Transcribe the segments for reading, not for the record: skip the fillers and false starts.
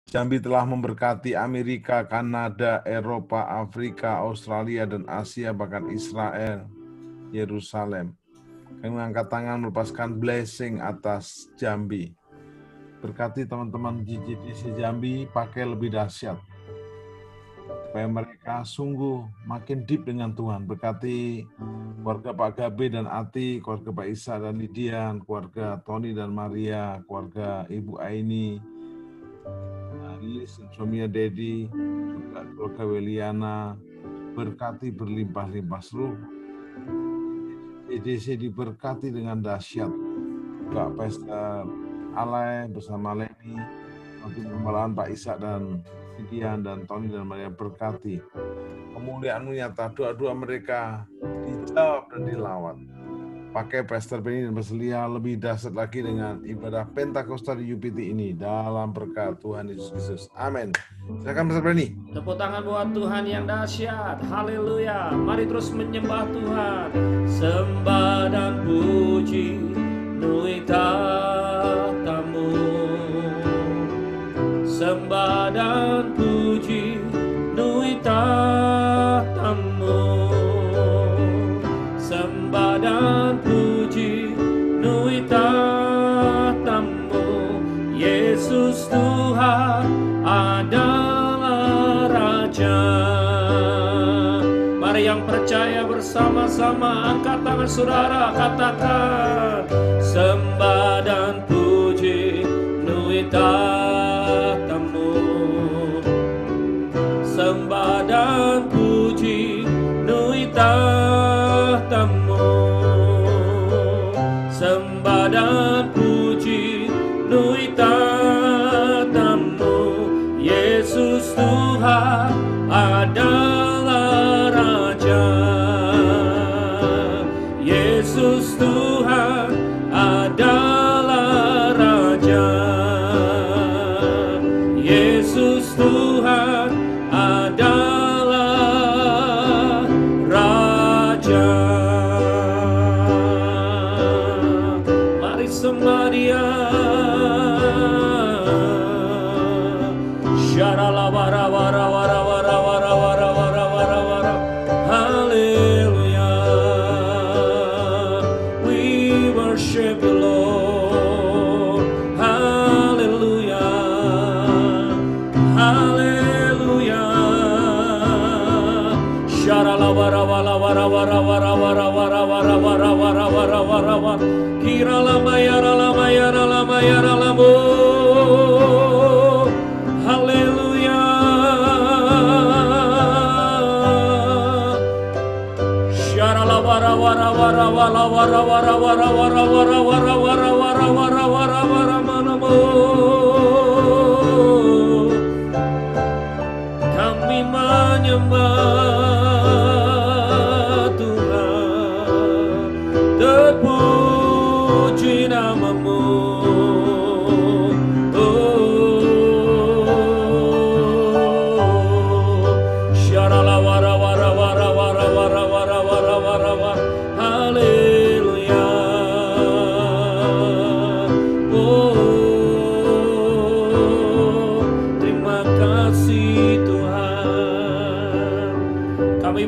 Jambi telah memberkati Amerika, Kanada, Eropa, Afrika, Australia, dan Asia, bahkan Israel, Yerusalem. Kami mengangkat tangan melepaskan blessing atas Jambi. Berkati teman-teman GGDC Jambi pakai lebih dahsyat, supaya mereka sungguh makin deep dengan Tuhan. Berkati keluarga Pak Gabe dan Ati, keluarga Pak Isa dan Lidian, keluarga Tony dan Maria, keluarga Ibu Aini, Lilis dan suaminya Dedi, juga keluarga Weliana. Berkati berlimpah-limpah seluruh GGDC diberkati dengan dahsyat. Juga Pastor Alay bersama Leni, nanti pembalaan Pak Isa dan Lidian dan Tony dan Maria, berkati. Kemuliaan-Mu nyata, doa-doa mereka dijawab dan dilawat. Pakai Pastor Benny dan Pastor Lia lebih dahsyat lagi dengan ibadah Pentakosta di UPT ini, dalam berkat Tuhan Yesus Kristus. Amin. Silakan Pastor Benny. Tepuk tangan buat Tuhan yang dahsyat. Haleluya. Mari terus menyembah Tuhan. Sembah dan puji nui tatamu. Sembah dan puji nui tatamu. Sembah dan puji nui tatamu. Yesus Tuhan adalah Raja. Mari yang percaya bersama-sama angkat tangan saudara, katakan sembah dan puji nui tatamu. Sembah dan puji nui tatamu. Sembah dan puji nui tatamu. Yesus Tuhan adalah Raja. Yesus Tuhan adalah Raja. Yesus Tuhan adalah Raja. Mari sembah Dia. Hallelujah. We worship you, Lord. Hallelujah. Hallelujah. Kami menyembah Tuhan, terpuji nama-Mu.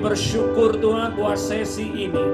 Bersyukur Tuhan buat sesi ini.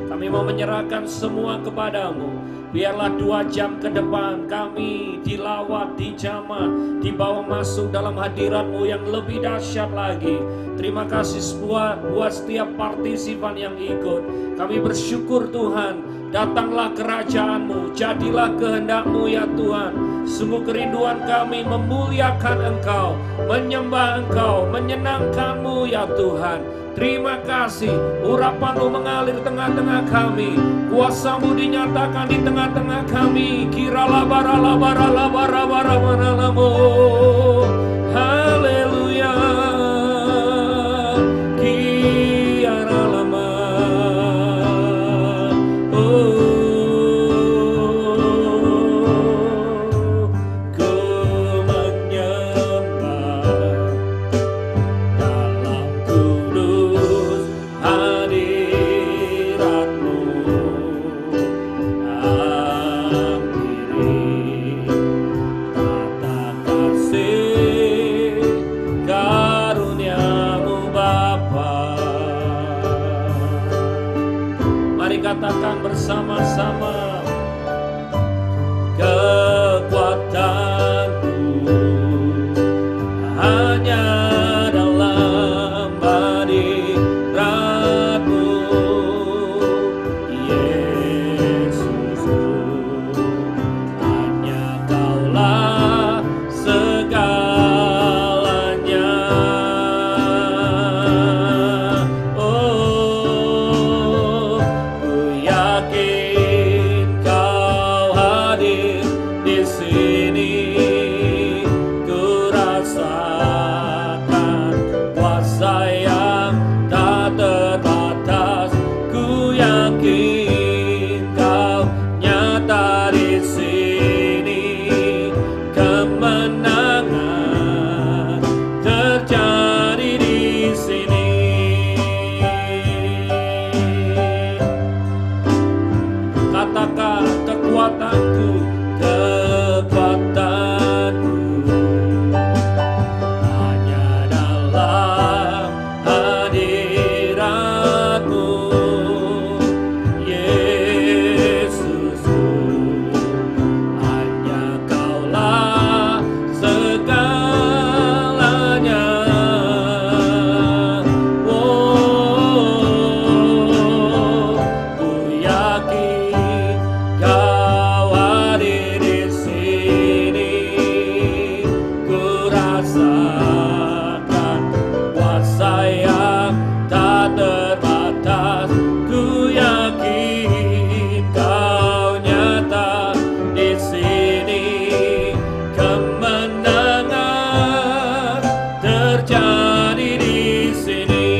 Kami mau menyerahkan semua kepadamu. Biarlah 2 jam ke depan kami dilawat, dijamah, dibawa masuk dalam hadirat-Mu yang lebih dahsyat lagi. Terima kasih buat setiap partisipan yang ikut. Kami bersyukur Tuhan. Datanglah kerajaan-Mu, jadilah kehendak-Mu ya Tuhan. Sungguh kerinduan kami memuliakan Engkau, menyembah Engkau, menyenangkan-Mu ya Tuhan. Terima kasih, urapan-Mu mengalir tengah-tengah kami, kuasa-Mu dinyatakan di tengah-tengah kami. Kiralah baralah baralah bara manalamu. Haleluya. Kiara lama. Say rasakan kuasa yang tak terbatas. Ku yakin Kau nyata di sini, kemenangan terjadi di sini. Katakan kekuatanku, kekuatanku hanya dalam hadirat-Mu, Yesusku. Hanya Kaulah segalanya. Ku yakin Kau hadir di sini. Ku rasakan kuasa yang tak terbatas. Ku yakin Kau nyata di sini, kemenangan terjadi di sini.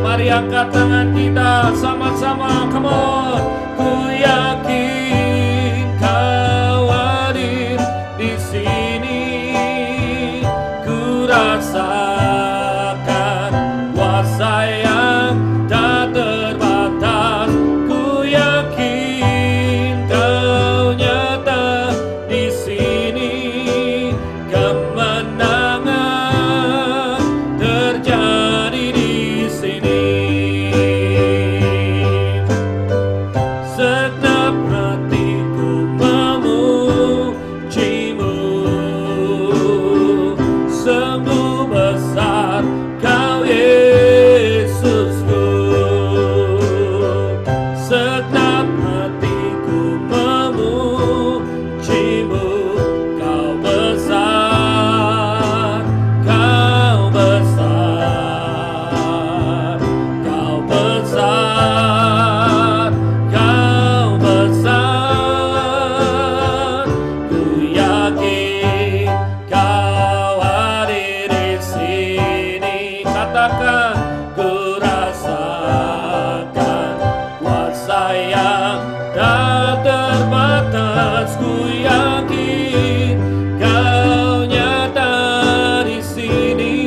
Mari angkat tangan kita sama-sama, come on. Ku yakin Kau hadir di sini. Ku rasakan kuasa yang tak terbatas. Ku yakin Kau nyata di sini, kemenangan terjadi di sini. Segenap hatiku memuji-Mu, sungguh besar Kau Yesusku. Segenap hatiku memuji-Mu, Kau besar, Kau besar, Kau besar, Kau besar. Ku yakin Kau hadir di sini. Katakan, ku rasakan kuasa yang tak terbatas. Ku yakin Kau nyata di sini,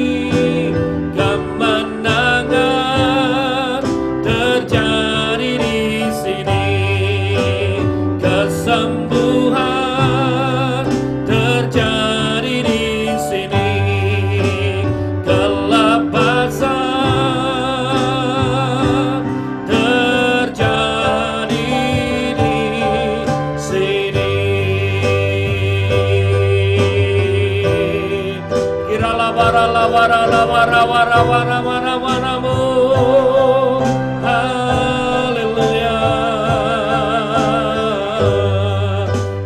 kemenangan terjadi di sini, kesembuhan terjadi di sini, kelepasan terjadi di sini. Kiralah bara wara-wara-wara-wara-wara-wara-mu. Haleluya.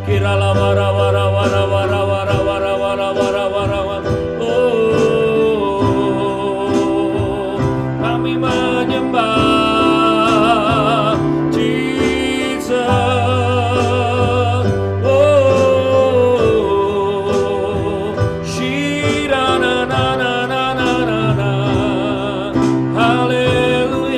Kiralah bara-wara-wara-wara-wara-wara-wara-wara-wara. Kami menyembah Jesus. Shira na na na na na na. Haleluya.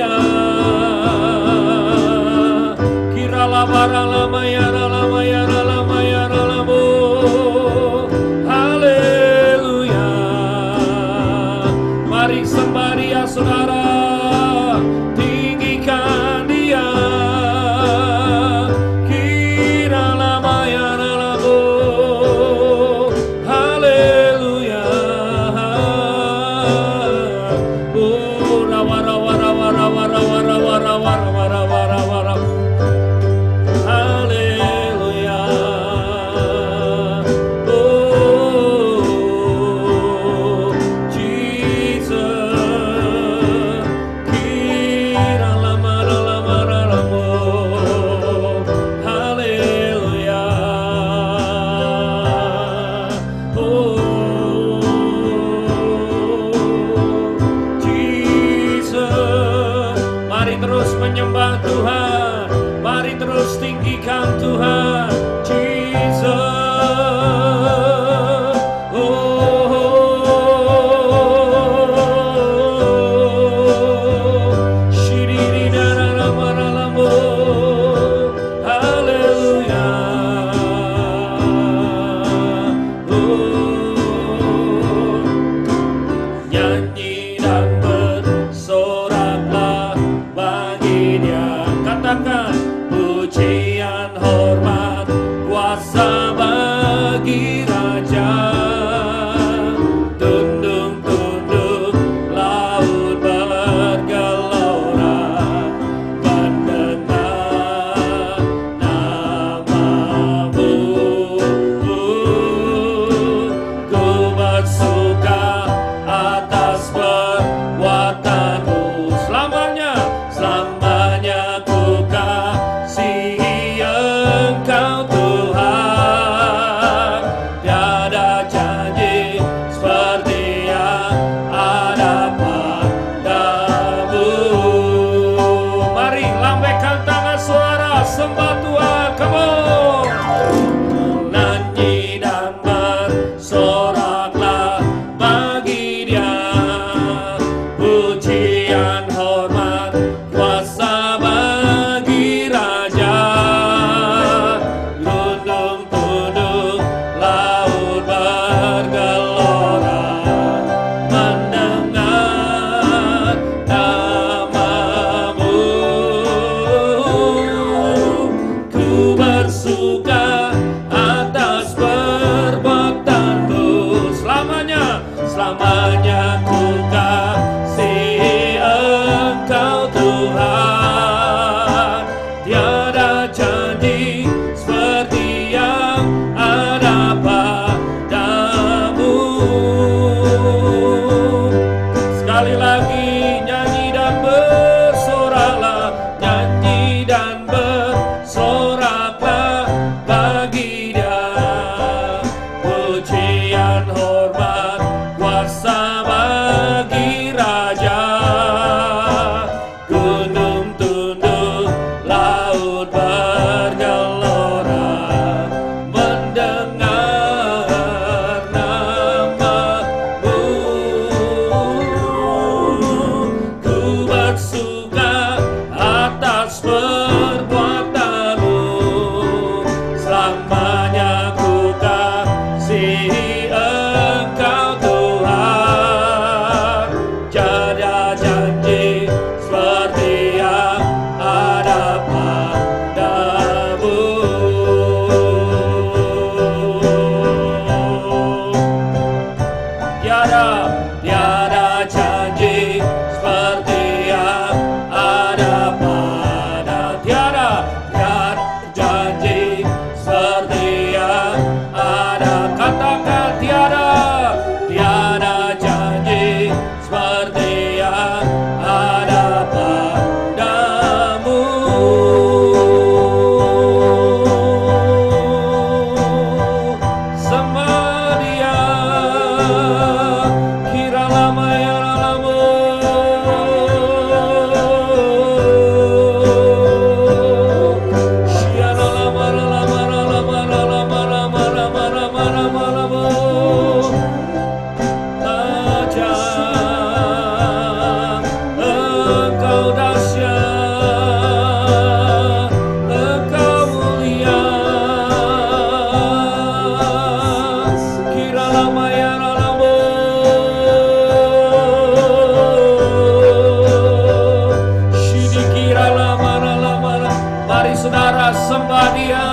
selamanya ku kasihi Engkau Tuhan. Tiada janji seperti yang ada padamu. Sekali lagi nyanyi dan bersoraklah, nyanyi dan bersoraklah bagi Dia. Pujian, hormat, kuasa bagi Raja. Gunung tunduk, laut bergelora, mendengar nama-Mu. Ku bersuka atas perbuatan-Mu, selamanya ku kasihi Engkau Tuhan. Tiada janji seperti yang ada padamu. Tiada janji seperti yang ada pada. Tiada janji seperti yang ada. Katakan tiada janji seperti yang ada padamu. Sembah Dia, kira lama ya lama. Siana lama lama lama lama lama lama lama lama lama. Ajaib, Engkau dahsyat, Engkau mulia. Kira lama ya lama. Shidi kira lama lama. Mari saudara sembah Dia,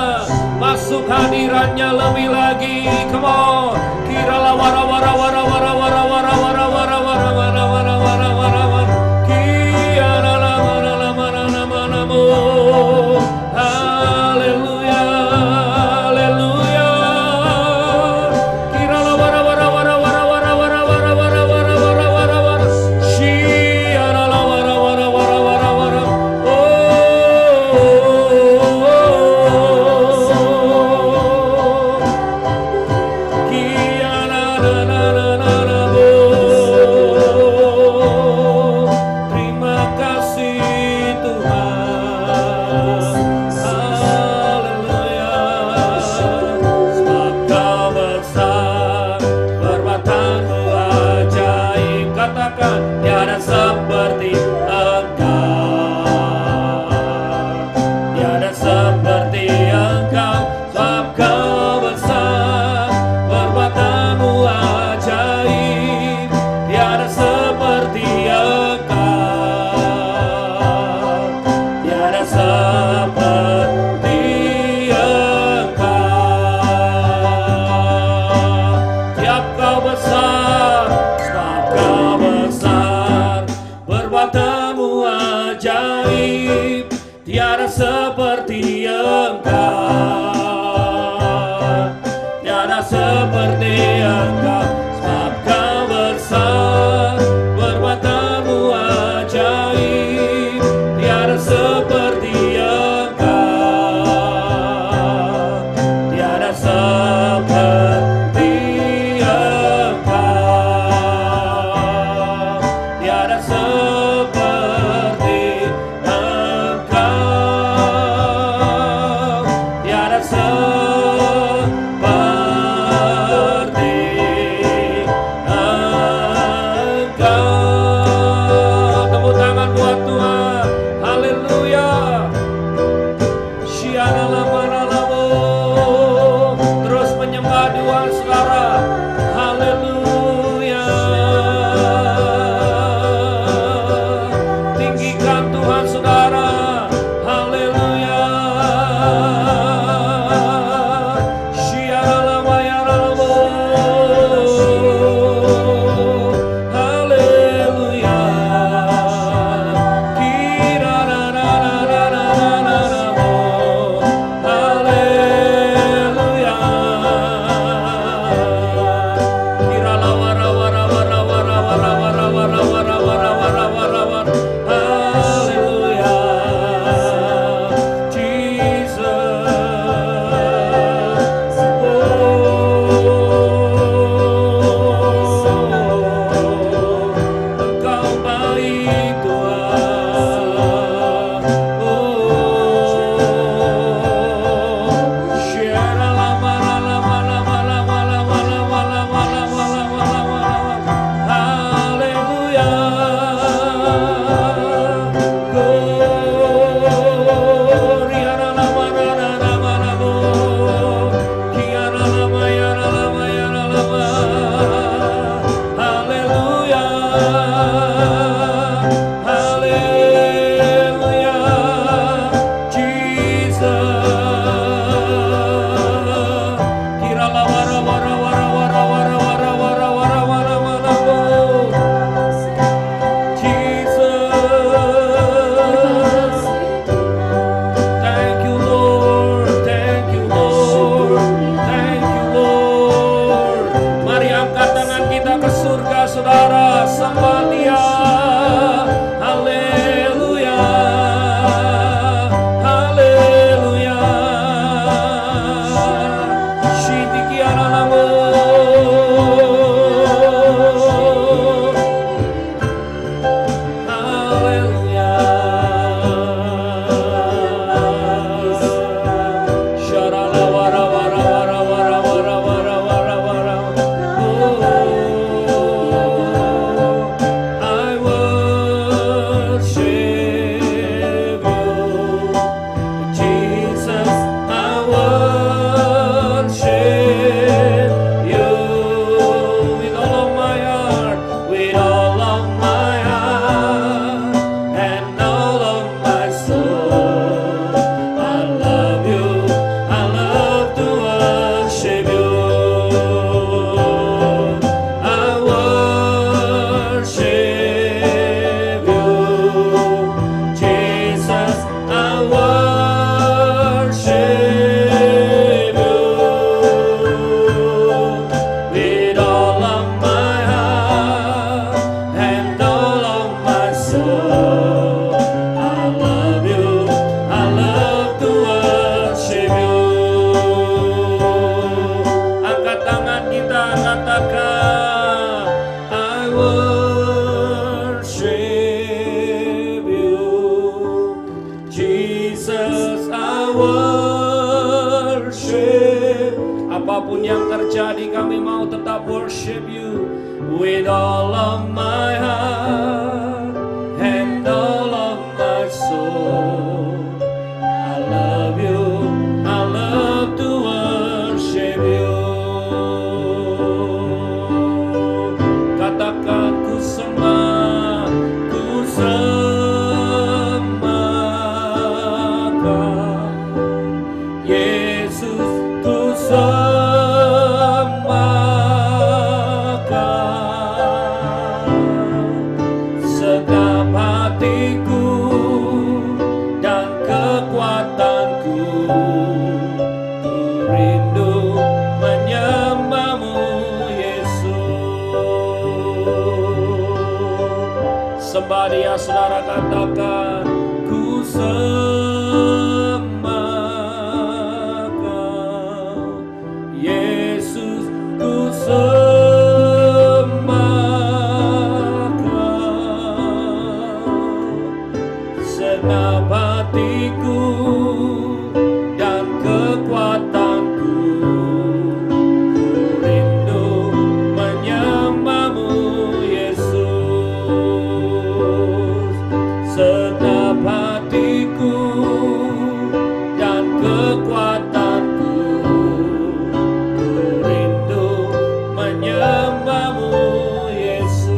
masuk hadiratnya lebih lagi. Come on. Kira la wara wara wara wara wara wara wara wara wara wara wara wara wara wara. Kira la lama lama lama lama. Haleluya, haleluya. Kira la wara wara wara wara wara wara wara wara wara wara wara wara. Shira la wara wara wara wara wara. Terima kasih Tuhan. Haleluya. Sebab Kau besar, perbuatan-Mu ajaib. Katakan tiada seperti Engkau. Tiada seperti Engkau. Sebab Kau besar, perbuatan-Mu ajaib. Tiada seperti Engkau. Tiada seperti Engkau. Tiap Kau besar, sebab Kau besar, perbuatan-Mu ajaib. Tiada seperti Engkau. Tiada seperti Engkau. Sebab Kau besar, perbuatan-Mu ajaib. Tiada seperti Engkau. Tiada seperti Engkau. Tiada seperti Engkau. saudara, sembah Dia. Haleluya, haleluya. Shidikiara namo. Haleluya. Sharala wara wara wara wara wara wara wara wara. I worship you, Jesus. I worship you with all of my heart, with all of my heart, and all of my soul. I love you. I love to worship you. I worship you, Jesus. I worship you with all of my heart and all of my soul. I love you. I love to worship you. Angkat tangan kita, katakan, I worship you, Jesus. I worship. Apapun yang terjadi, kami mau tetap worship you with all of my heart and all of my soul. I love you. I love to worship you. Katakan, ku sembah Yesus, ku sembahkan segenap hatiku dan kekuatanku. Ku rindu menyembahmu, Yesus. Sembah Dia, saudara, katakan, ku sembahkan Yesus, ku sembahkan segenap hatiku dan kekuatanku. Ku rindu menyembahmu, Yesus. Segenap hatiku dan kekuatanku. Ku rindu menyembahmu, Yesus.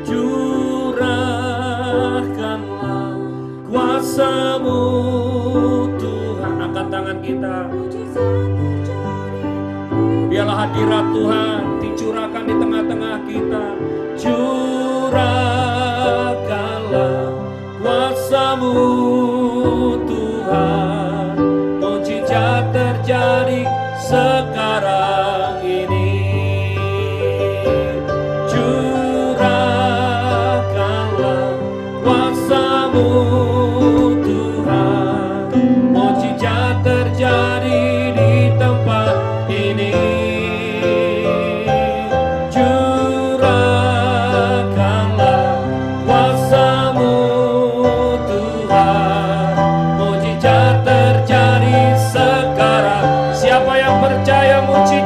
Curahkanlah kuasa-Mu, Tuhan. Angkat tangan kita. Biarlah hadirat Tuhan dicurahkan di tengah-tengah kita. Curahkanlah kuasa-Mu, Tuhan. Mujizat terjadi sekarang ini. Curahkanlah kuasa-Mu, Tuhan. Mujizat terjadi di tempat ini. Curahkanlah kuasa-Mu, Tuhan. Mujizat terjadi sekarang. Siapa yang percaya mujizat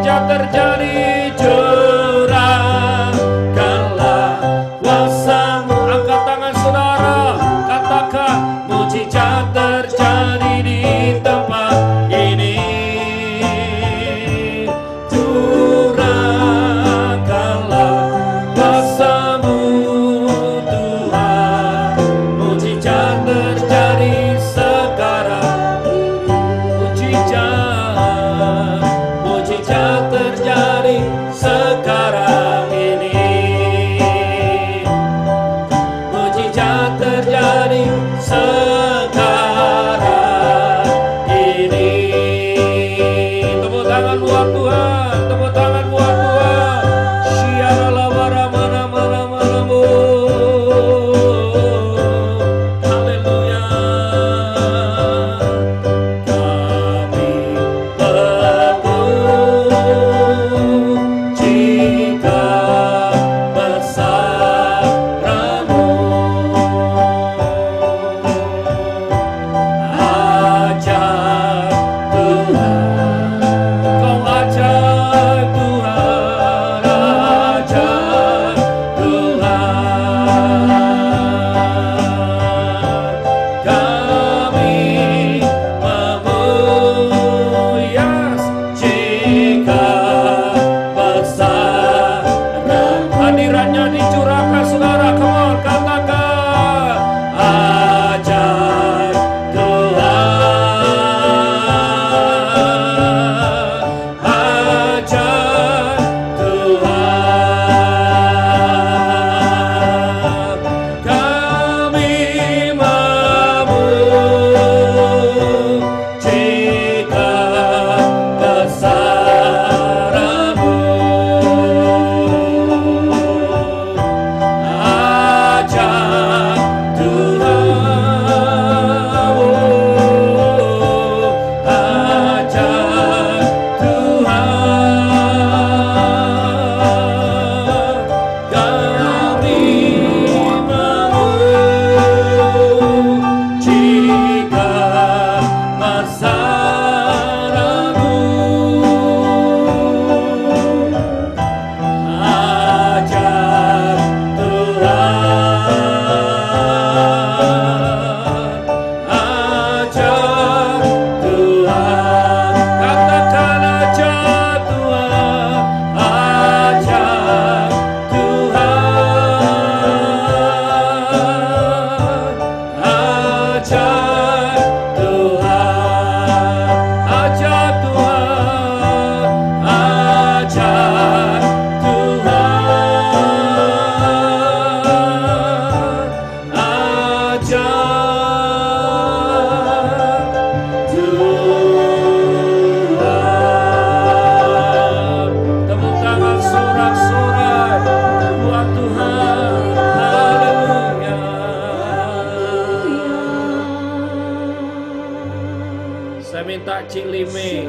kami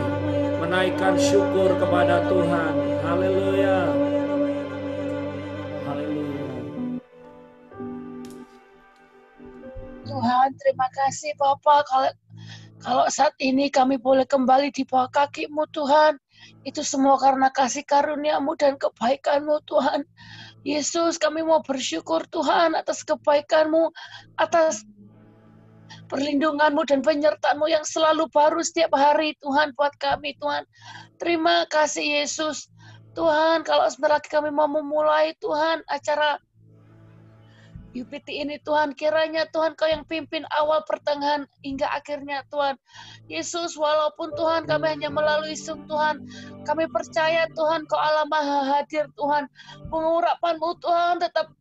menaikkan syukur kepada Tuhan. Haleluya. Haleluya. Tuhan, terima kasih Bapa kalau saat ini kami boleh kembali di bawah kaki-Mu Tuhan. Itu semua karena kasih karunia-Mu dan kebaikan-Mu Tuhan. Yesus, kami mau bersyukur Tuhan atas kebaikan-Mu, atas perlindungan-Mu dan penyertaan-Mu yang selalu baru setiap hari Tuhan buat kami Tuhan. Terima kasih Yesus. Tuhan, kalau sebentar lagi kami mau memulai Tuhan acara UPT ini Tuhan, kiranya Tuhan Kau yang pimpin awal, pertengahan, hingga akhirnya Tuhan. Yesus, walaupun Tuhan kami hanya melalui Zoom Tuhan, kami percaya Tuhan Kau Allah Maha Hadir Tuhan. Pengurapan-Mu Tuhan tetap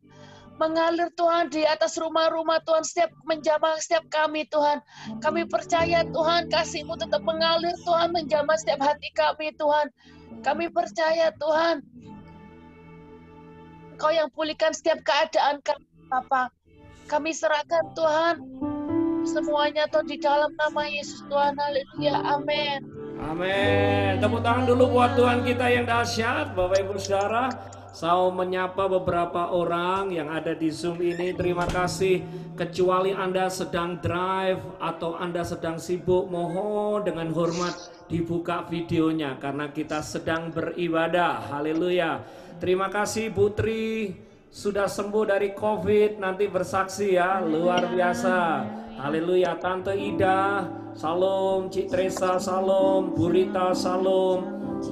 mengalir Tuhan di atas rumah-rumah Tuhan, setiap menjamah setiap kami Tuhan. Kami percaya Tuhan kasih-Mu tetap mengalir Tuhan, menjamah setiap hati kami Tuhan. Kami percaya Tuhan Kau yang pulihkan setiap keadaan kami Bapa. Kami serahkan Tuhan semuanya Tuhan di dalam nama Yesus Tuhan. Haleluya. Amin. Amin. Tepuk tangan dulu buat Tuhan kita yang dahsyat. Bapak Ibu Saudara, saya menyapa beberapa orang yang ada di Zoom ini. Terima kasih. Kecuali Anda sedang drive atau Anda sedang sibuk, mohon dengan hormat dibuka videonya karena kita sedang beribadah. Haleluya. Terima kasih Putri, sudah sembuh dari COVID, nanti bersaksi ya, luar biasa. Haleluya. Tante Ida, salam. Cik Teresa, salam. Bu Rita, salam.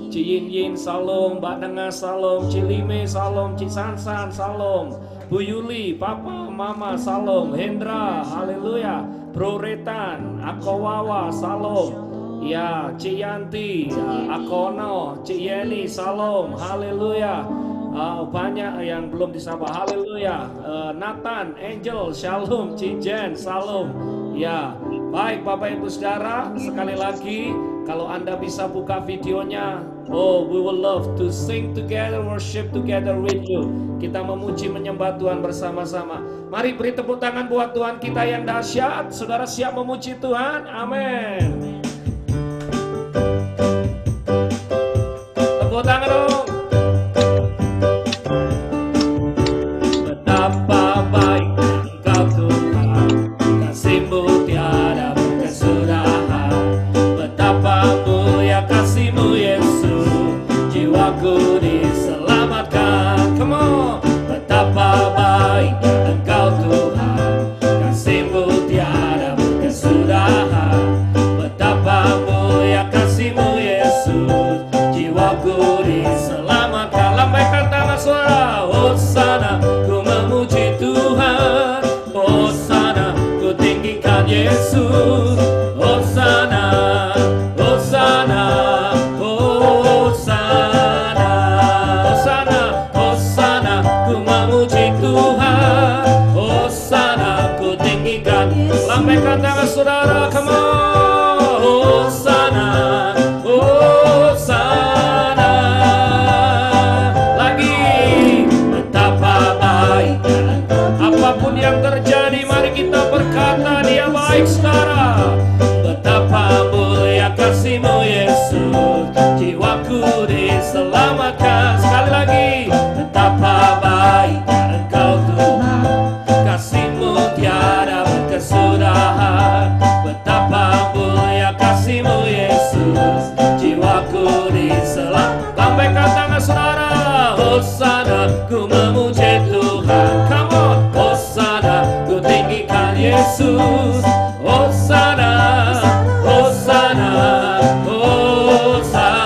Cik Yin Yin, salam. Mbak Nengah, salam. Cik Lime, salam. Cik Sansan, salam. Bu Yuli, Papa, Mama, salam. Hendra, haleluya. Bro Retan, Akowawa, salam. Ya, Cik Yanti, Akono, Cik Yeni, salam. Haleluya. Banyak yang belum disapa. Haleluya. Nathan, Angel, Shalom, Cijen, Salam. Ya, baik Bapak Ibu Saudara, sekali lagi kalau Anda bisa buka videonya, oh, we will love to sing together, worship together with you. Kita memuji menyembah Tuhan bersama-sama. Mari beri tepuk tangan buat Tuhan kita yang dahsyat. Saudara siap memuji Tuhan? Amin. Tepuk tangan dong. Yesus, Hosana, Hosana, Hosana, Hosana, Hosana, ku memuji Tuhan, Hosana, ku tinggikan. Lambaikan tangan saudara, come on, Hosana, Hosana. Lagi, betapa baik, apapun yang terjadi, mari kita berkata Dia baik saudara. Betapa mulia kasih-Mu Yesus, jiwaku diselamatkan. Sekali lagi, betapa baik Engkau Tuhan, kasih-Mu tiada berkesudahan. Betapa mulia kasih-Mu Yesus, jiwaku diselamatkan. Lambaikan tangan saudara, Hosana, ku memuji Tuhan. Come on, Hosana, ku tinggikan Yesus. Hosana, Hosana, Hosana.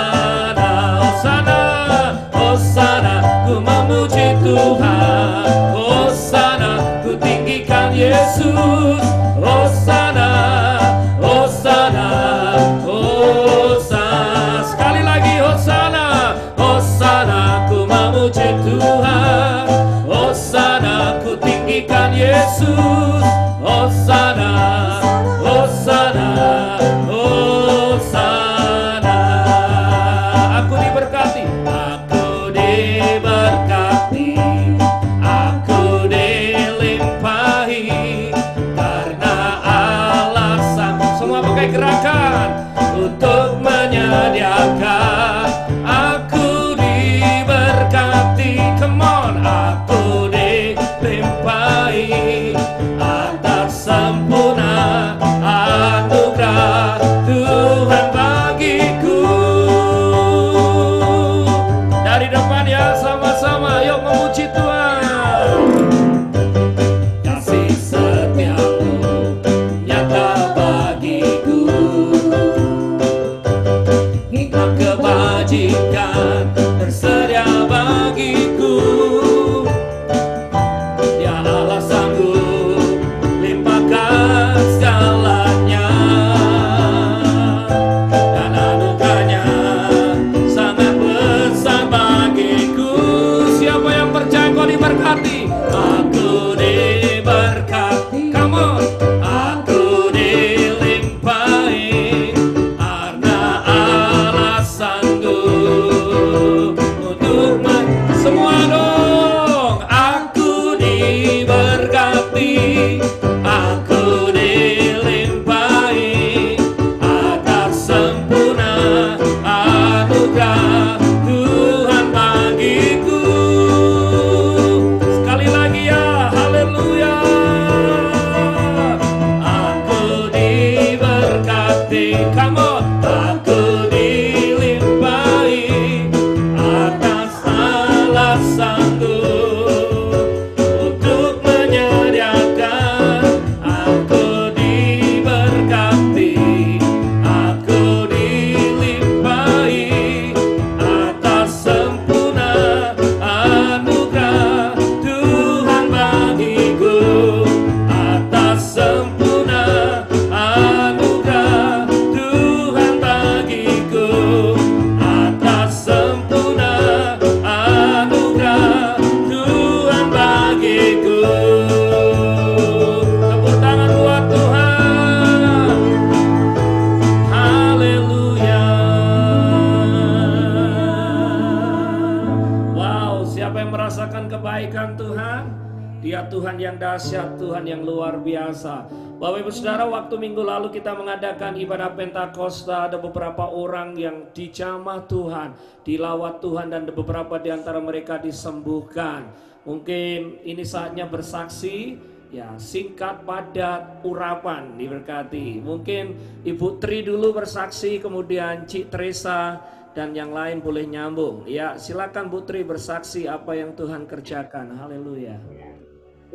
Dia Tuhan yang dahsyat, Tuhan yang luar biasa. Bapak Ibu Saudara, waktu minggu lalu kita mengadakan ibadah Pentakosta. Ada beberapa orang yang dijamah Tuhan, dilawat Tuhan, dan beberapa di antara mereka disembuhkan. Mungkin ini saatnya bersaksi, ya, singkat, padat, urapan, diberkati. Mungkin Ibu Tri dulu bersaksi, kemudian Cik Teresa, dan yang lain boleh nyambung. Ya, silakan Bu Tri bersaksi apa yang Tuhan kerjakan. Haleluya.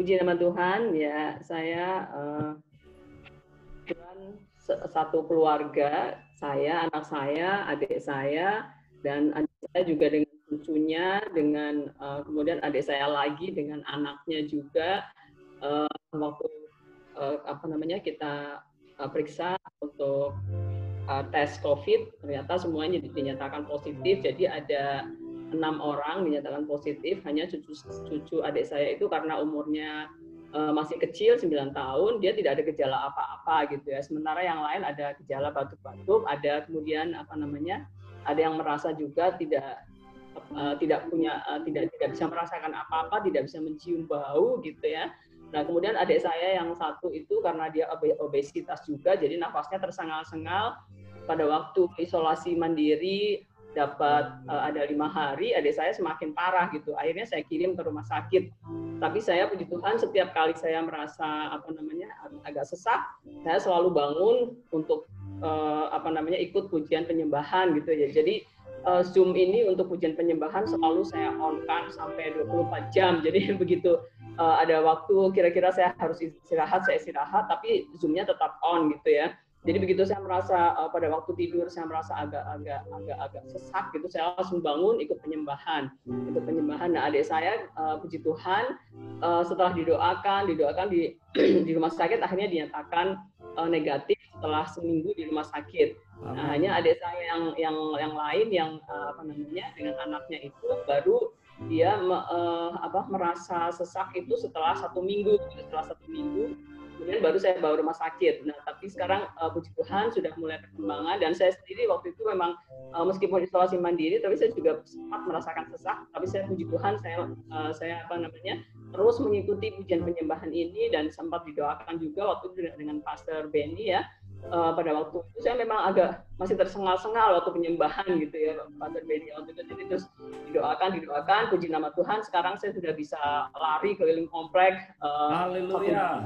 Puji nama Tuhan. Ya, saya satu keluarga, saya, anak saya, adik saya, dan adik saya juga dengan cucunya, dengan kemudian adik saya lagi dengan anaknya juga. Waktu kita periksa untuk tes COVID, ternyata semuanya dinyatakan positif. Jadi ada 6 orang dinyatakan positif. Hanya cucu adik saya itu karena umurnya masih kecil, 9 tahun, dia tidak ada gejala apa-apa gitu ya. Sementara yang lain ada gejala batuk-batuk, ada kemudian ada yang merasa juga tidak bisa merasakan apa-apa, tidak bisa mencium bau gitu ya. Nah, kemudian adik saya yang satu itu karena dia obesitas juga, jadi nafasnya tersengal-sengal. Pada waktu isolasi mandiri dapat ada 5 hari, adik saya semakin parah gitu. Akhirnya saya kirim ke rumah sakit. Tapi saya puji Tuhan, setiap kali saya merasa agak sesak, saya selalu bangun untuk ikut pujian penyembahan gitu ya. Jadi Zoom ini untuk pujian penyembahan selalu saya on-kan sampai 24 jam. Jadi begitu ada waktu kira-kira saya harus istirahat, saya istirahat, tapi Zoom-nya tetap on gitu ya. Jadi begitu saya merasa pada waktu tidur saya merasa agak sesak gitu, saya langsung bangun ikut penyembahan. Nah, adik saya puji Tuhan setelah didoakan di rumah sakit, akhirnya dinyatakan negatif setelah seminggu di rumah sakit. Nah, hanya adik saya yang lain yang dengan anaknya itu baru dia merasa sesak itu setelah 1 minggu. Kemudian baru saya bawa rumah sakit. Nah, tapi sekarang puji Tuhan sudah mulai perkembangan, dan saya sendiri waktu itu memang meskipun isolasi mandiri, tapi saya juga sempat merasakan sesak. Tapi saya puji Tuhan, saya terus mengikuti pujian penyembahan ini, dan sempat didoakan juga waktu itu dengan Pastor Benny ya. Pada waktu itu saya memang masih tersengal-sengal waktu penyembahan gitu ya, Pastor Benny waktu itu. Jadi terus didoakan, puji nama Tuhan, sekarang saya sudah bisa lari keliling komplek. Haleluya.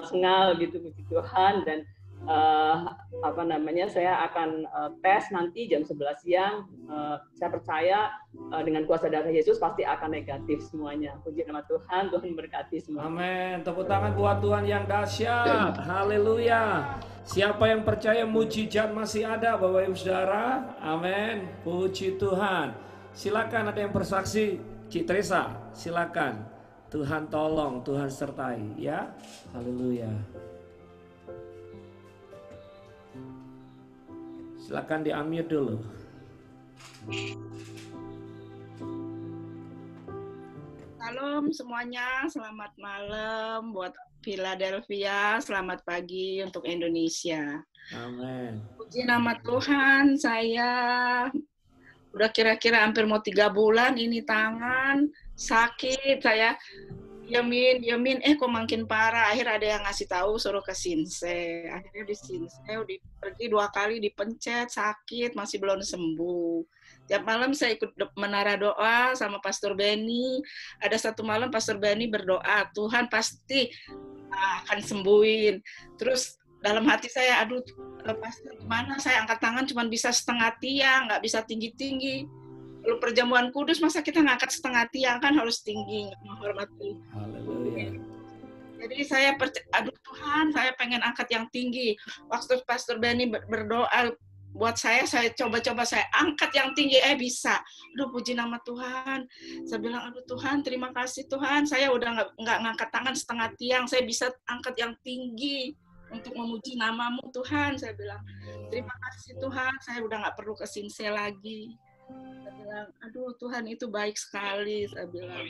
Sengal gitu, puji Tuhan. Dan saya akan tes nanti jam 11 siang. Saya percaya dengan kuasa darah Yesus pasti akan negatif semuanya. Puji nama Tuhan, Tuhan memberkati semua. Amin. Tepuk tangan buat Tuhan yang dahsyat. Haleluya. Siapa yang percaya mujizat masih ada, Bapak Ibu Saudara? Amin. Puji Tuhan. Silakan, ada yang bersaksi. Cik Teresa, silakan. Tuhan tolong, Tuhan sertai ya. Haleluya. Silakan di-unmute dulu. Salam semuanya, selamat malam buat Philadelphia, selamat pagi untuk Indonesia. Amin. Puji nama Tuhan, saya udah kira-kira hampir mau 3 bulan ini tangan sakit, saya diamin, kok makin parah. Akhir ada yang ngasih tahu suruh ke Sinse. Akhirnya di Sinse pergi 2 kali dipencet, sakit, masih belum sembuh. Tiap malam saya ikut menara doa sama Pastor Benny. Ada 1 malam Pastor Benny berdoa, Tuhan pasti akan sembuhin. Terus dalam hati saya, aduh Pastor gimana, saya angkat tangan cuma bisa setengah tiang, nggak bisa tinggi-tinggi. Lalu perjamuan kudus, masa kita ngangkat setengah tiang, kan harus tinggi, menghormati. Haleluya. Jadi saya aduh Tuhan, saya pengen angkat yang tinggi. Waktu Pastor Benny berdoa buat saya coba-coba saya angkat yang tinggi, bisa. Aduh puji nama Tuhan. Saya bilang, aduh Tuhan, terima kasih Tuhan. Saya udah nggak ngangkat tangan setengah tiang, saya bisa angkat yang tinggi untuk memuji namamu Tuhan. Saya bilang, terima kasih Tuhan, saya udah nggak perlu ke Sinse lagi. Saya bilang, aduh Tuhan itu baik sekali, saya bilang.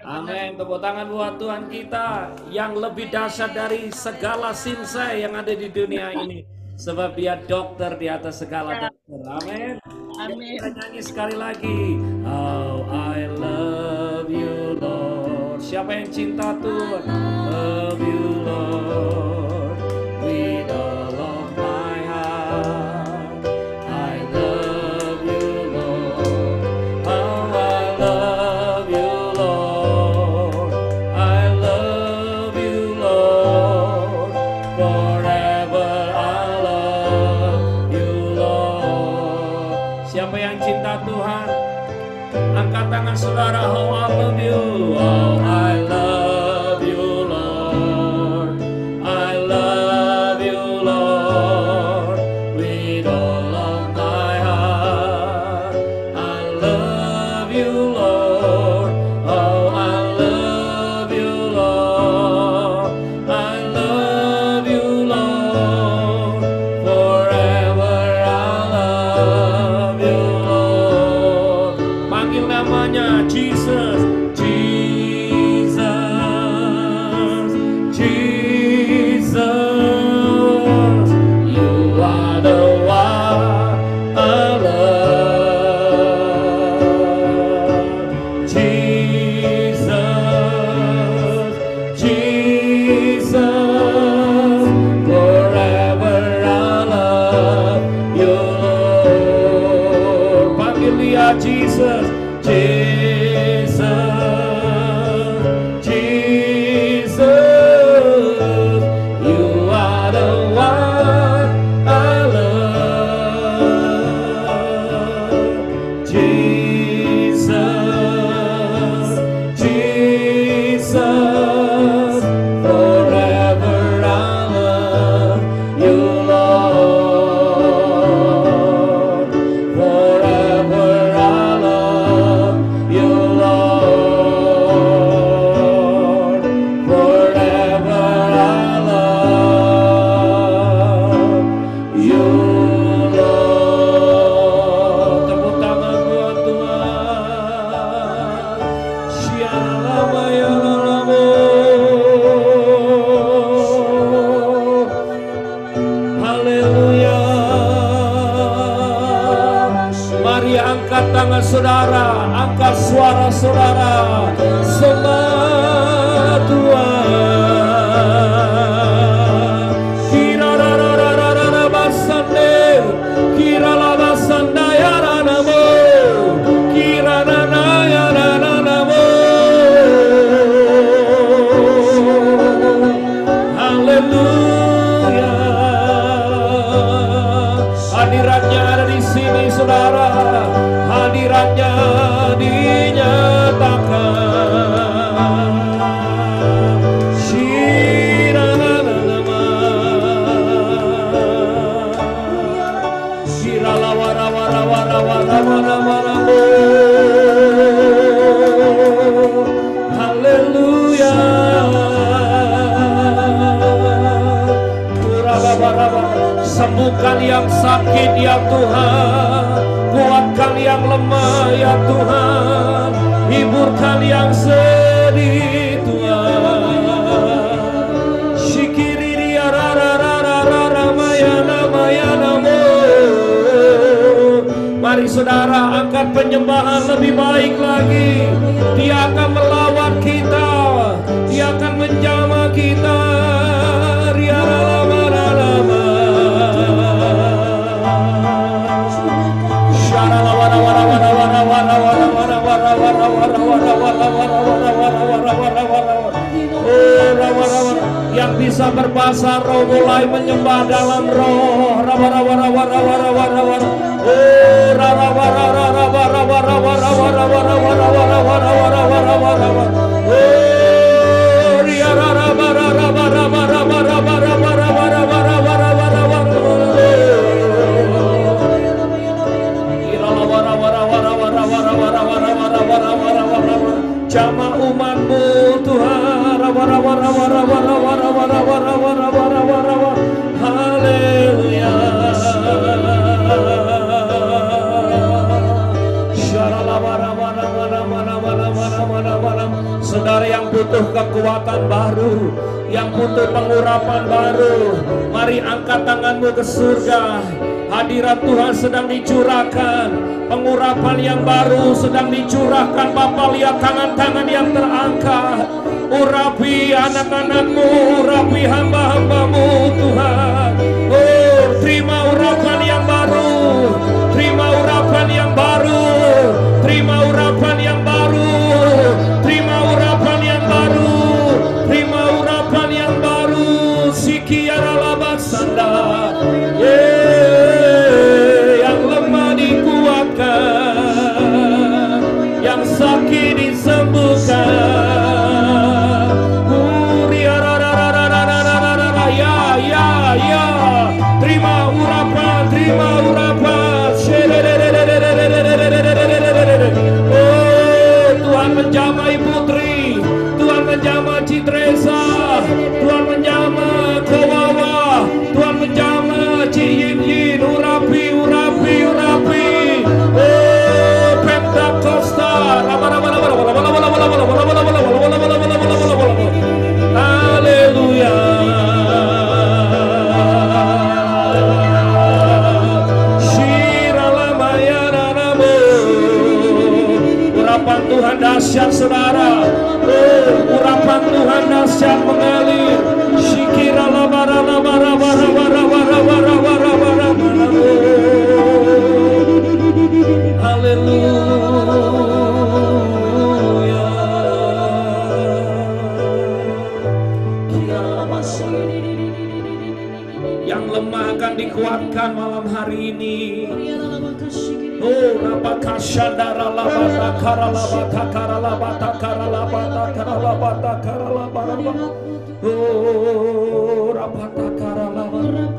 Amin. Tepuk tangan buat Tuhan kita yang lebih dahsyat dari segala Sinse yang ada di dunia ini. Sebab dia dokter di atas segala dokter. Amin. Amin. Kita nyanyi sekali lagi. Oh, I love you Lord. Siapa yang cinta Tuhan? Love you Lord with all of my heart. I love you Lord. Oh, I love you Lord. I love you Lord. Forever I love you Lord. Siapa yang cinta Tuhan? Angkat tangan saudara. Oh, I love you. Oh, I love you Lord. I love you Lord with all of my heart. I love you Lord. Oh, I love you Lord. I love you Lord. Forever I love you Lord. Panggil namanya Jesus. Jesus, Jesus, you are the one I love. Jesus, Jesus, forever I love you Lord. Panggil dia Jesus, Jesus, Jesus, you are the one I love. Jesus, Jesus, forever I love you Lord. Forever I love you Lord. Forever I love you Lord. Tepuk tangan buat Tuhan. Shalom ya lalamu. Haleluya. Mari angkat tangan saudara, angkat suara saudara, sembah Tuhan. Kira rara basande, kira lava sandaya ranamu, kira nana ya ranamu. Haleluya. Hadiratnya ada di sini saudara, hadiratnya dinyatakan. Shirananama, shiralawara-wara-wara-wara-wara-wara-wara. Haleluya. Sembuhkan yang sakit ya Tuhan, kuatkan yang lemah ya Tuhan, hiburkan yang sedih Tuhan. Shikiri dia rara rara rara mayana mayana mo. Mari saudara angkat penyembahan lebih baik lagi. Dia akan melawan kita, dia akan menjamah kita. Yang bisa berbahasa roh mulai menyembah dalam roh. Jamaah umatmu Tuhan, haleluya. Saudara yang butuh kekuatan baru, yang butuh pengurapan baru, mari angkat tanganmu ke surga. Hadirat Tuhan sedang dicurahkan, pengurapan yang baru sedang dicurahkan. Bapa, lihat tangan-tangan yang terangkat. Urapi anak-anakmu, urapi hamba-hambamu Tuhan. Oh, terima urapan yang baru, terima urapan yang baru, terima urapan yang baru, terima urapan yang baru, terima urapan yang baru. Sikiara labasanda, yang lemah dikuatkan, yang sakit disembuhkan. Ya, terima urapan, terima urapan. Oh, Tuhan menjamai Putri, Tuhan menjamai Citresa, Tuhan menjamai Kawawa, Tuhan menjamai Ciyin Yin. Urapi, urapi, urapi. Oh, Pentakosta. Haleluya. Urapan Tuhan dahsyat saudara. Oh, urapan Tuhan dahsyat mengalir. Shikira labara labara bara bara bara bara bara bara bara. Haleluya. Yang lemah akan dikuatkan malam hari ini. Oh, rabaka shandara labata karalabata karalabata karalabata karalabata karalabata. Oh, rabata karalabata.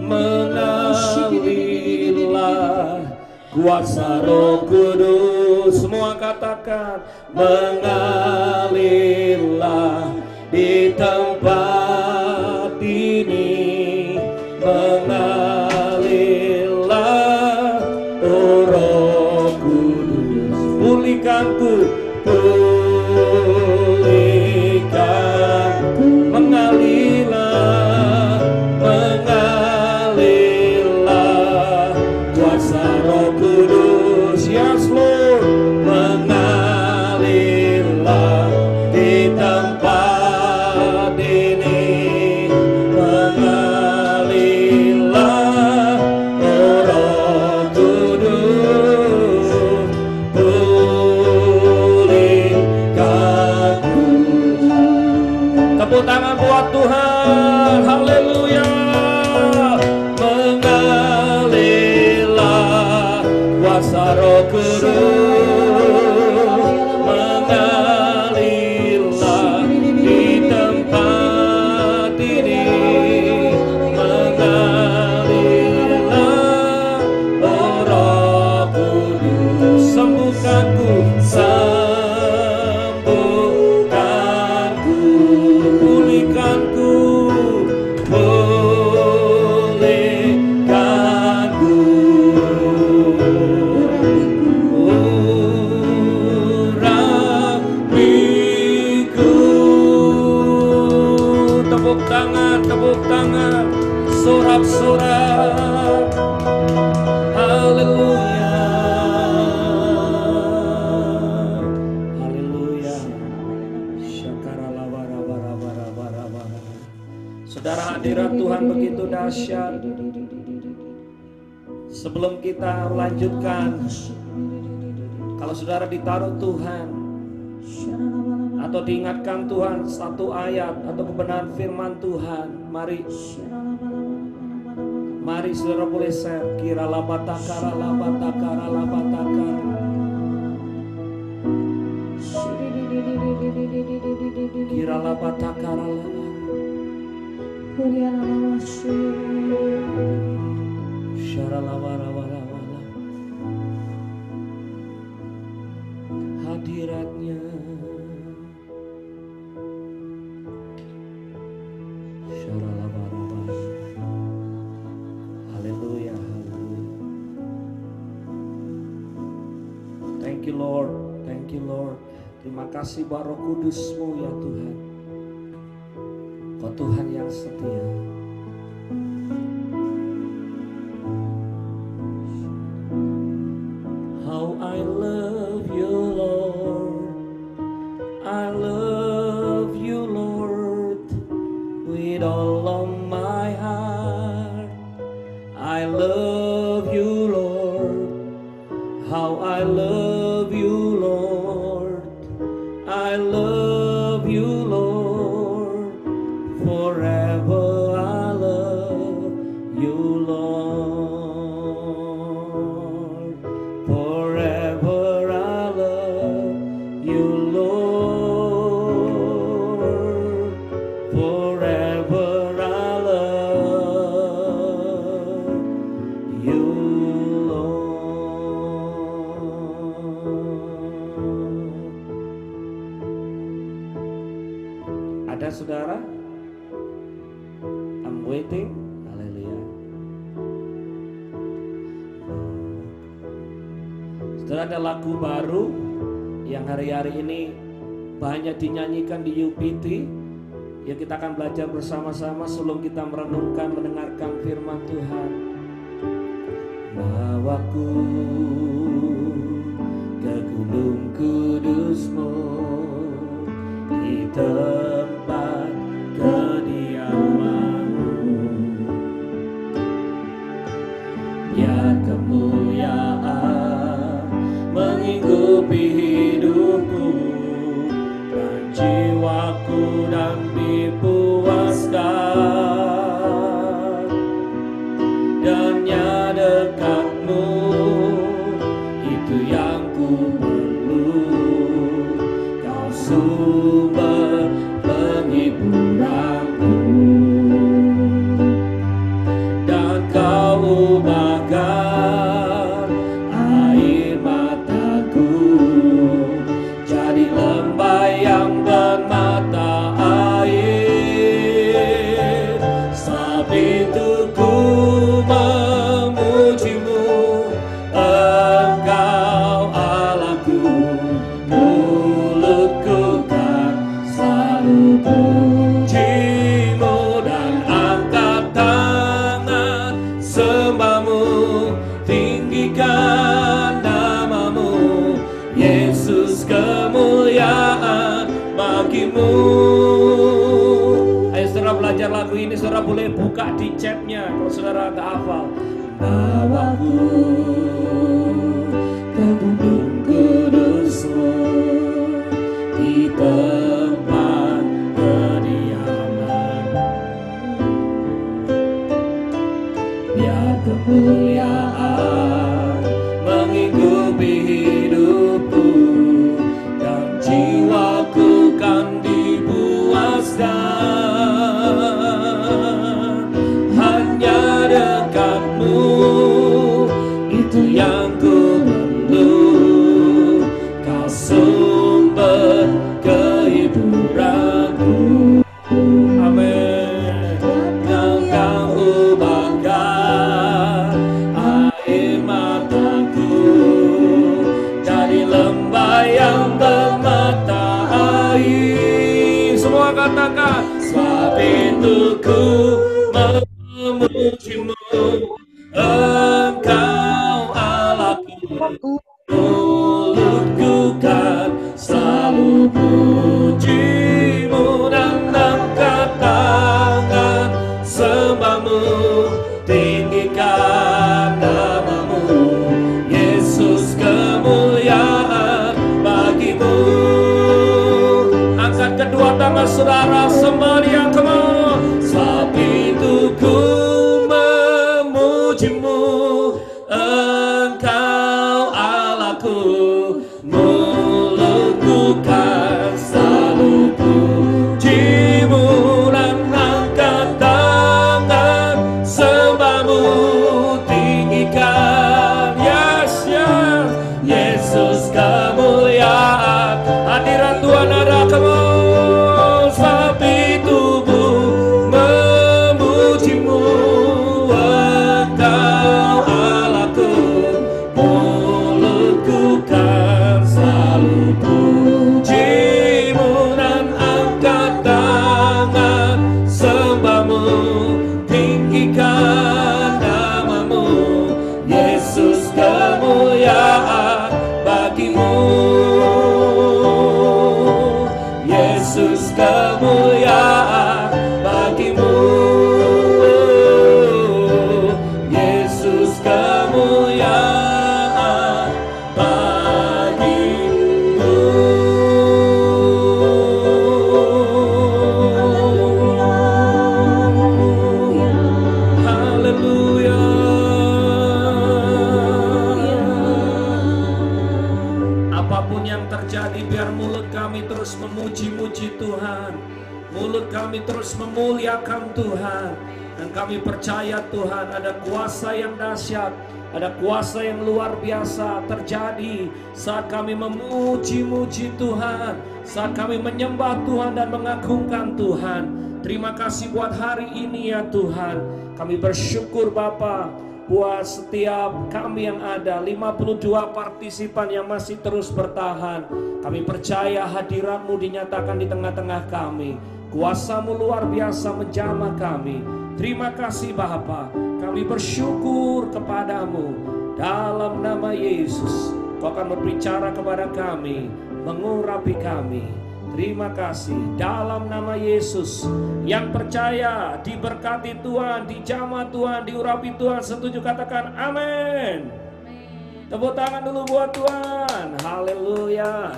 Mengalirlah kuasa Roh Kudus. Semua katakan, mengalirlah di tempat ini. Mengalirlah, oh Roh Kudus. Pulihkanku, pulihkanku. Mengalirlah, mengalirlah kuasa Roh Kudus. Yes Lord, mengalirlah di tempat ini. Tepuk tangan buat Tuhan. Haleluya. Mengalirlah kuasa Roh Kudus. Mengalirlah di tempat ini. Mengalirlah, oh Roh Kudus. Sembuhkanku, tepuk tangan, sorak-sorak. Haleluya. Haleluya. Syakaralawara-bara-bara-bara-bara. Saudara, hadirat Tuhan begitu dahsyat. Sebelum kita lanjutkan, kalau saudara ditaruh Tuhan atau diingatkan Tuhan satu ayat atau kebenaran firman Tuhan, mari saudara boleh share. Kira labatakara labatakara labatakara. Kira labatakara syara lawara-wara. Hadiratnya haleluya, haleluya. Thank you Lord, thank you Lord. Terima kasih buat Roh Kudus-Mu ya Tuhan. Kau Tuhan yang setia. How I love you, Lord. I love you, Lord. Forever I love you, Lord. Forever I love you, Lord. Forever I love you, Lord. Ada saudara? I'm waiting. Haleluya. Saudara, ada lagu baru yang hari-hari ini banyak dinyanyikan di UPT. Ya, kita akan belajar bersama-sama sebelum kita merenungkan, mendengarkan firman Tuhan. Bawaku ke gunung kudus-Mu, di tempat kediaman-Mu. Biar kemuliaan menghidupi hidupku dan jiwaku, dan dipuaskan. Dengannya dekat-Mu, itu yang ku perlu. Kau sumber penghiburanku, dan Kau ubahkan air mataku jadi lembah yang bermata air. Sebab itu ku memuji-Mu, Engkau Allahku. Mulutku kan selalu puji-Mu, dan angkat tangan sembah-Mu, tinggikan nama-Mu. Yesus, kemuliaan bagi-Mu. Ayo saudara belajar lagu ini, saudara boleh buka di chatnya kalau saudara tak hafal. Bawaku ke gunung kudus-Mu, di tempat kediaman. Biar kemuliaan menghidupi hidupku, dan jiwaku kan dipuaskan. Hanya dekat-Mu, itu yang ku perlu. Kau sumber kehiburanku. Amin. Kau ubahkan air mataku jadi lembah yang bermata air. Semua katakan, sebab itu ku memuji-Mu, Engkau Allahku. Mulutku kan selalu puji-Mu, dan angkat tangan sembah-Mu, tinggikan nama-Mu. Yesus, kemuliaan bagi-Mu. Angkat kedua tangan saudara, sembah Dia, come on. Sebab itu ku memuji-Mu, Engkau Allahku. Mulutku kan selalu puji-Mu, dan angkat tangan sembah-Mu, tinggikan. Yes, yes. Yesus, kemuliaan. Hadirat Tuhan ada, come on. Sebab itu ku memuji-Mu, Engkau Allahku. Mulutku kan selalu puji-Mu, dan angkat tangan sembah-Mu, tinggikan nama-Mu. Yesus, kemuliaan bagi-Mu. Yesus, kemuliaan bagi-Mu. Yesus, kemuliaan terjadi. Biar mulut kami terus memuji-muji Tuhan, mulut kami terus memuliakan Tuhan. Dan kami percaya Tuhan, ada kuasa yang dahsyat, ada kuasa yang luar biasa terjadi saat kami memuji-muji Tuhan, saat kami menyembah Tuhan dan mengagungkan Tuhan. Terima kasih buat hari ini ya Tuhan. Kami bersyukur Bapa buat setiap kami yang ada, 52 partisipan yang masih terus bertahan. Kami percaya hadirat-Mu dinyatakan di tengah-tengah kami. Kuasa-Mu luar biasa menjamah kami. Terima kasih Bapa. Kami bersyukur kepadamu. Dalam nama Yesus, Kau akan berbicara kepada kami, mengurapi kami. Terima kasih. Dalam nama Yesus, yang percaya diberkati Tuhan, dijamah Tuhan, diurapi Tuhan, setuju katakan amin. Tepuk tangan dulu buat Tuhan. Haleluya.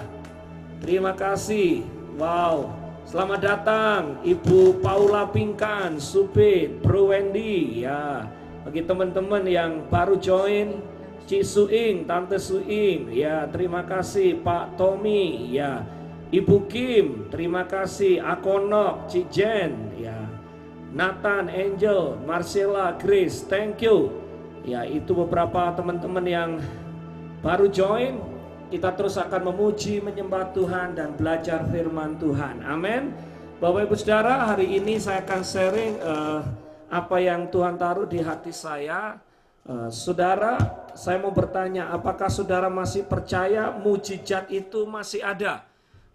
Terima kasih. Wow. Selamat datang Ibu Paula Pingkan, Supit, Bro Wendy ya. Bagi teman-teman yang baru join, Ci Suing, Tante Suing ya, terima kasih. Pak Tommy ya, Ibu Kim, terima kasih. Akonok, Ci Jen ya, Nathan, Angel, Marcella, Grace, thank you ya. Itu beberapa teman-teman yang baru join. Kita terus akan memuji, menyembah Tuhan dan belajar firman Tuhan. Amin. Bapak Ibu Saudara, hari ini saya akan sharing apa yang Tuhan taruh di hati saya. Saudara, saya mau bertanya, apakah saudara masih percaya mujizat itu masih ada?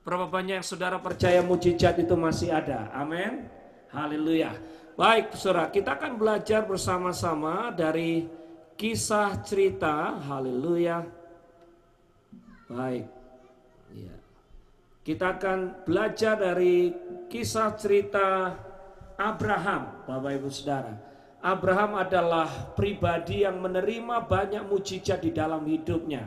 Berapa banyak yang saudara percaya mujizat itu masih ada? Amin. Haleluya. Baik, saudara, kita akan belajar bersama-sama dari kisah cerita. Haleluya. Baik, ya. Kita akan belajar dari kisah cerita Abraham, Bapak Ibu Saudara. Abraham adalah pribadi yang menerima banyak mujizat di dalam hidupnya.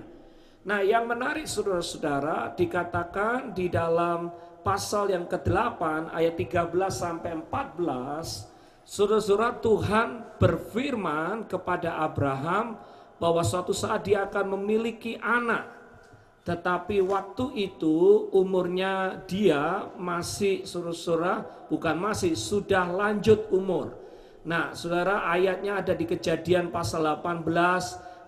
Nah, yang menarik saudara-saudara, dikatakan di dalam pasal yang ke-8 ayat 13 sampai 14, saudara-saudara, Tuhan berfirman kepada Abraham bahwa suatu saat dia akan memiliki anak. Tetapi waktu itu umurnya dia masih, saudara-saudara, bukan masih, sudah lanjut umur. Nah, saudara, ayatnya ada di Kejadian pasal 18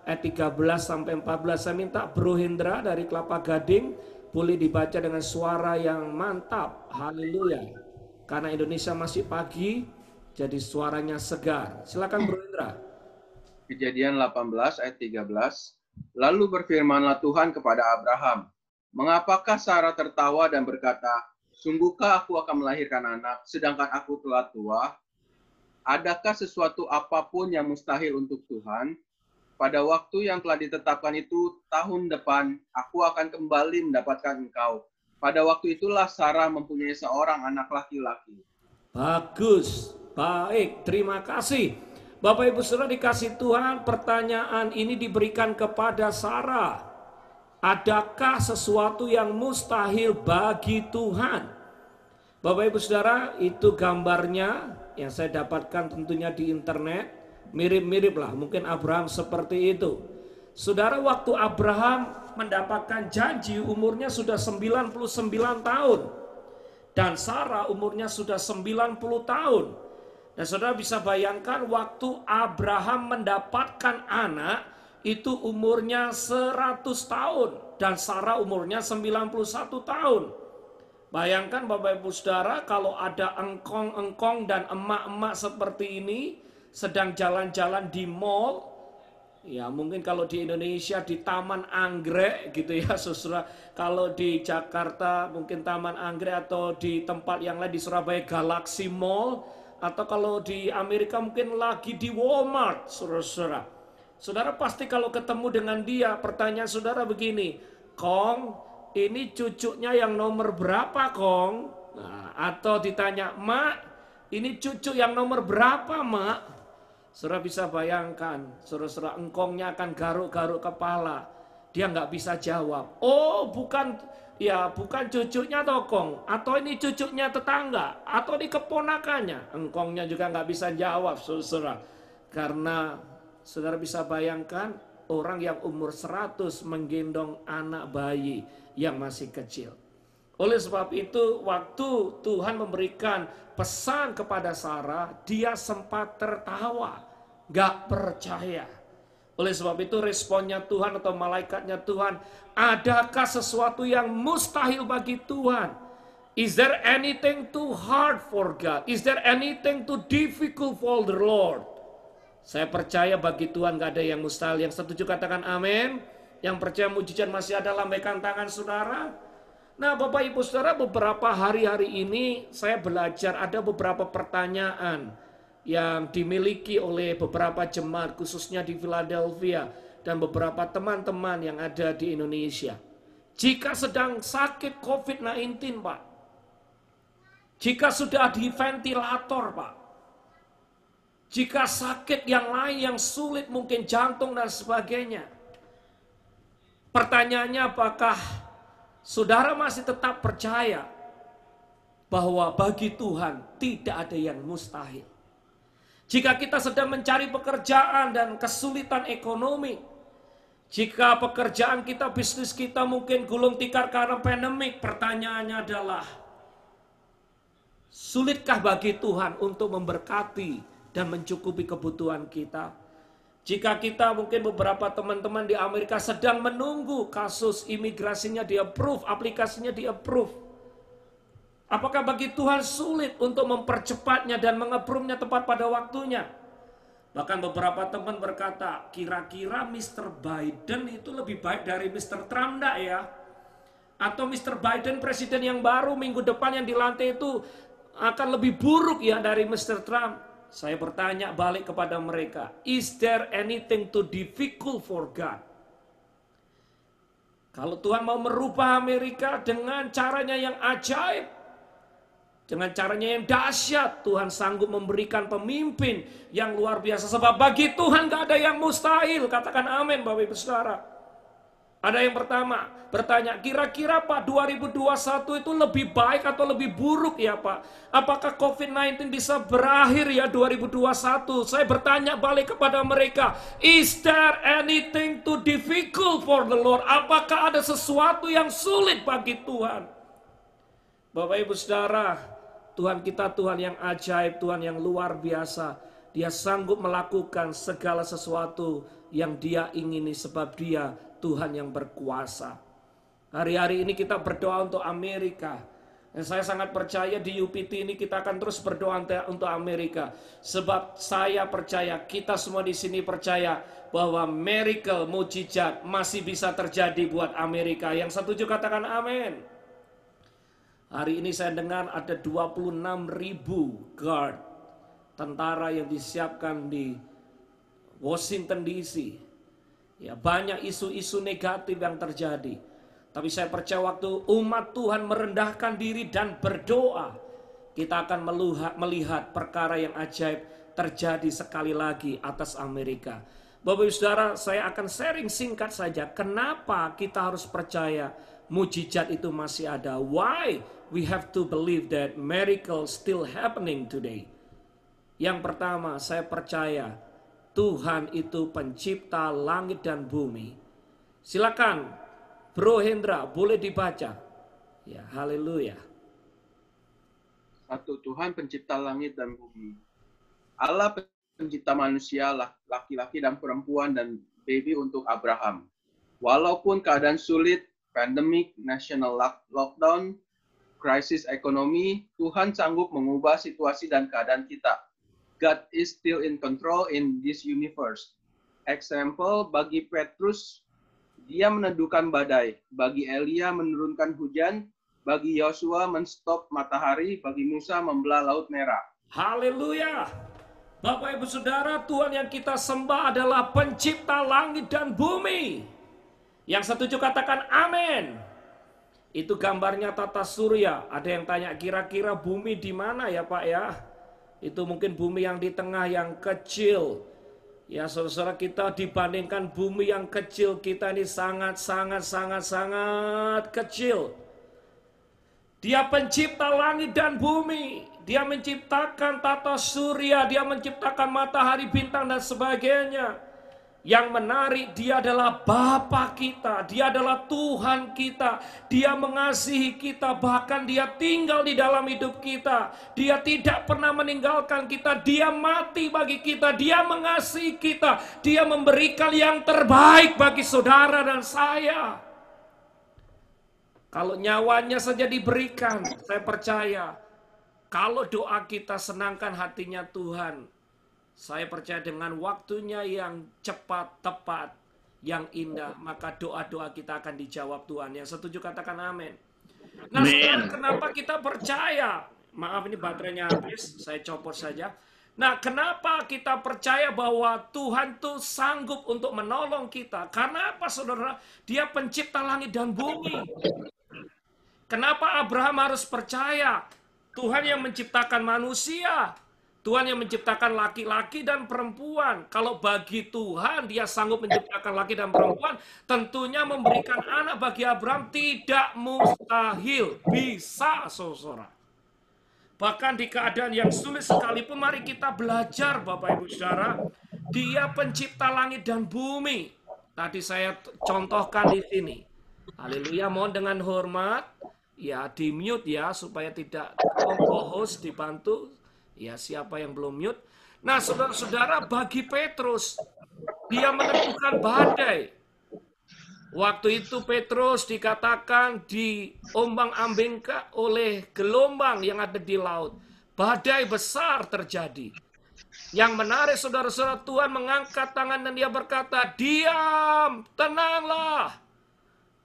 ayat 13 sampai 14. Saya minta Bro Hendra dari Kelapa Gading boleh dibaca dengan suara yang mantap. Haleluya. Karena Indonesia masih pagi, jadi suaranya segar. Silakan Bro Hendra. Kejadian 18 ayat 13. Lalu berfirmanlah Tuhan kepada Abraham, "Mengapakah Sarah tertawa dan berkata, sungguhkah aku akan melahirkan anak, sedangkan aku telah tua? Adakah sesuatu apapun yang mustahil untuk Tuhan? Pada waktu yang telah ditetapkan itu, tahun depan, aku akan kembali mendapatkan engkau. Pada waktu itulah Sarah mempunyai seorang anak laki-laki." Bagus, baik, terima kasih. Bapak Ibu Saudara dikasih Tuhan, pertanyaan ini diberikan kepada Sarah. Adakah sesuatu yang mustahil bagi Tuhan? Bapak Ibu Saudara, itu gambarnya yang saya dapatkan tentunya di internet. Mirip-mirip lah, mungkin Abraham seperti itu. Saudara, waktu Abraham mendapatkan janji umurnya sudah 99 tahun. Dan Sarah umurnya sudah 90 tahun. Dan saudara bisa bayangkan waktu Abraham mendapatkan anak itu umurnya 100 tahun dan Sarah umurnya 91 tahun. Bayangkan Bapak Ibu Saudara, kalau ada engkong-engkong dan emak-emak seperti ini sedang jalan-jalan di mall, ya mungkin kalau di Indonesia di Taman Anggrek gitu ya saudara. Kalau di Jakarta mungkin Taman Anggrek, atau di tempat yang lain di Surabaya Galaxy Mall, atau kalau di Amerika mungkin lagi di Walmart, saudara-saudara. Saudara pasti kalau ketemu dengan dia, pertanyaan saudara begini, "Kong, ini cucunya yang nomor berapa, Kong?" Nah, atau ditanya, "Mak, ini cucu yang nomor berapa, Mak?" Saudara bisa bayangkan, saudara-saudara, engkongnya akan garuk-garuk kepala. Dia nggak bisa jawab. "Oh, bukan cucunya toh, Kong, atau ini cucunya tetangga, atau ini keponakannya." Engkongnya juga nggak bisa jawab, saudara. Karena saudara bisa bayangkan, orang yang umur 100 menggendong anak bayi yang masih kecil. Oleh sebab itu, waktu Tuhan memberikan pesan kepada Sarah, dia sempat tertawa, gak percaya. Oleh sebab itu responnya Tuhan atau malaikatnya Tuhan, adakah sesuatu yang mustahil bagi Tuhan? Is there anything too hard for God? Is there anything too difficult for the Lord? Saya percaya bagi Tuhan gak ada yang mustahil. Yang setuju katakan amin. Yang percaya mujizat masih ada, lambaikan tangan saudara. Nah Bapak Ibu Saudara, beberapa hari-hari ini saya belajar ada beberapa pertanyaan yang dimiliki oleh beberapa jemaat khususnya di Philadelphia dan beberapa teman-teman yang ada di Indonesia. Jika sedang sakit COVID-19 Pak, jika sudah di ventilator Pak, jika sakit yang lain yang sulit mungkin jantung dan sebagainya. Pertanyaannya apakah saudara masih tetap percaya bahwa bagi Tuhan tidak ada yang mustahil? Jika kita sedang mencari pekerjaan dan kesulitan ekonomi, jika pekerjaan kita, bisnis kita mungkin gulung tikar karena pandemik, pertanyaannya adalah, sulitkah bagi Tuhan untuk memberkati dan mencukupi kebutuhan kita? Jika kita mungkin beberapa teman-teman di Amerika sedang menunggu kasus imigrasinya di-approve, aplikasinya di-approve. Apakah bagi Tuhan sulit untuk mempercepatnya dan meng-approve-nya tepat pada waktunya? Bahkan beberapa teman berkata, kira-kira Mr. Biden itu lebih baik dari Mr. Trump enggak ya? Atau Mr. Biden presiden yang baru minggu depan yang dilantik itu akan lebih buruk ya dari Mr. Trump? Saya bertanya balik kepada mereka, is there anything too difficult for God? Kalau Tuhan mau merubah Amerika dengan caranya yang ajaib, dengan caranya yang dahsyat, Tuhan sanggup memberikan pemimpin yang luar biasa. Sebab bagi Tuhan gak ada yang mustahil. Katakan amin Bapak Ibu Saudara. Ada yang pertama bertanya, kira-kira Pak 2021 itu lebih baik atau lebih buruk ya Pak? Apakah COVID-19 bisa berakhir ya 2021? Saya bertanya balik kepada mereka, is there anything too difficult for the Lord? Apakah ada sesuatu yang sulit bagi Tuhan? Bapak Ibu Saudara, Tuhan kita Tuhan yang ajaib, Tuhan yang luar biasa. Dia sanggup melakukan segala sesuatu yang Dia ingini sebab Dia Tuhan yang berkuasa. Hari-hari ini kita berdoa untuk Amerika. Dan saya sangat percaya di UPT ini kita akan terus berdoa untuk Amerika. Sebab saya percaya, kita semua di sini percaya bahwa miracle, mujizat masih bisa terjadi buat Amerika. Yang setuju katakan amin. Hari ini saya dengar ada 26.000 guard tentara yang disiapkan di Washington DC. Ya, banyak isu-isu negatif yang terjadi. Tapi saya percaya waktu umat Tuhan merendahkan diri dan berdoa, kita akan melihat perkara yang ajaib terjadi sekali lagi atas Amerika. Bapak Ibu Saudara, saya akan sharing singkat saja. Kenapa kita harus percaya mujizat itu masih ada? Why we have to believe that miracle still happening today? Yang pertama, saya percaya Tuhan itu pencipta langit dan bumi. Silakan Bro Hendra, boleh dibaca. Ya, haleluya. Satu, Tuhan pencipta langit dan bumi. Allah pencipta manusia, laki-laki dan perempuan dan baby untuk Abraham. Walaupun keadaan sulit, pandemik, national lockdown, krisis ekonomi, Tuhan sanggup mengubah situasi dan keadaan kita. God is still in control in this universe. Example, bagi Petrus, dia meneduhkan badai. Bagi Elia menurunkan hujan. Bagi Yosua menstop matahari. Bagi Musa membelah laut merah. Haleluya. Bapak Ibu Saudara, Tuhan yang kita sembah adalah pencipta langit dan bumi. Yang setuju katakan amin. Itu gambarnya tata surya. Ada yang tanya kira-kira bumi di mana ya Pak ya? Itu mungkin bumi yang di tengah yang kecil. Ya saudara-saudara, kita dibandingkan bumi yang kecil, kita ini sangat kecil. Dia pencipta langit dan bumi. Dia menciptakan tata surya, dia menciptakan matahari, bintang dan sebagainya. Yang menarik, dia adalah Bapa kita, dia adalah Tuhan kita, dia mengasihi kita, bahkan dia tinggal di dalam hidup kita. Dia tidak pernah meninggalkan kita, dia mati bagi kita, dia mengasihi kita, dia memberikan yang terbaik bagi saudara dan saya. Kalau nyawanya saja diberikan, saya percaya, kalau doa kita senangkan hatinya Tuhan, saya percaya dengan waktunya yang cepat, tepat, yang indah, maka doa-doa kita akan dijawab Tuhan. Yang setuju katakan amin. Nah, sekarang kenapa kita percaya? Maaf, ini baterainya habis, saya copot saja. Nah, kenapa kita percaya bahwa Tuhan tuh sanggup untuk menolong kita? Karena apa, saudara? Dia pencipta langit dan bumi. Kenapa Abraham harus percaya? Tuhan yang menciptakan manusia. Tuhan yang menciptakan laki-laki dan perempuan. Kalau bagi Tuhan dia sanggup menciptakan laki dan perempuan, tentunya memberikan anak bagi Abraham tidak mustahil. Bisa, saudara. Bahkan di keadaan yang sulit sekalipun, mari kita belajar, Bapak Ibu Saudara. Dia pencipta langit dan bumi. Tadi saya contohkan di sini. Haleluya, mohon dengan hormat. Ya, di mute ya, supaya tidak co-host dibantu. Ya, siapa yang belum mute? Nah, saudara-saudara, bagi Petrus, dia menemukan badai. Waktu itu Petrus dikatakan diombang-ambingkan oleh gelombang yang ada di laut. Badai besar terjadi. Yang menarik, saudara-saudara, Tuhan mengangkat tangan dan dia berkata, "Diam, tenanglah."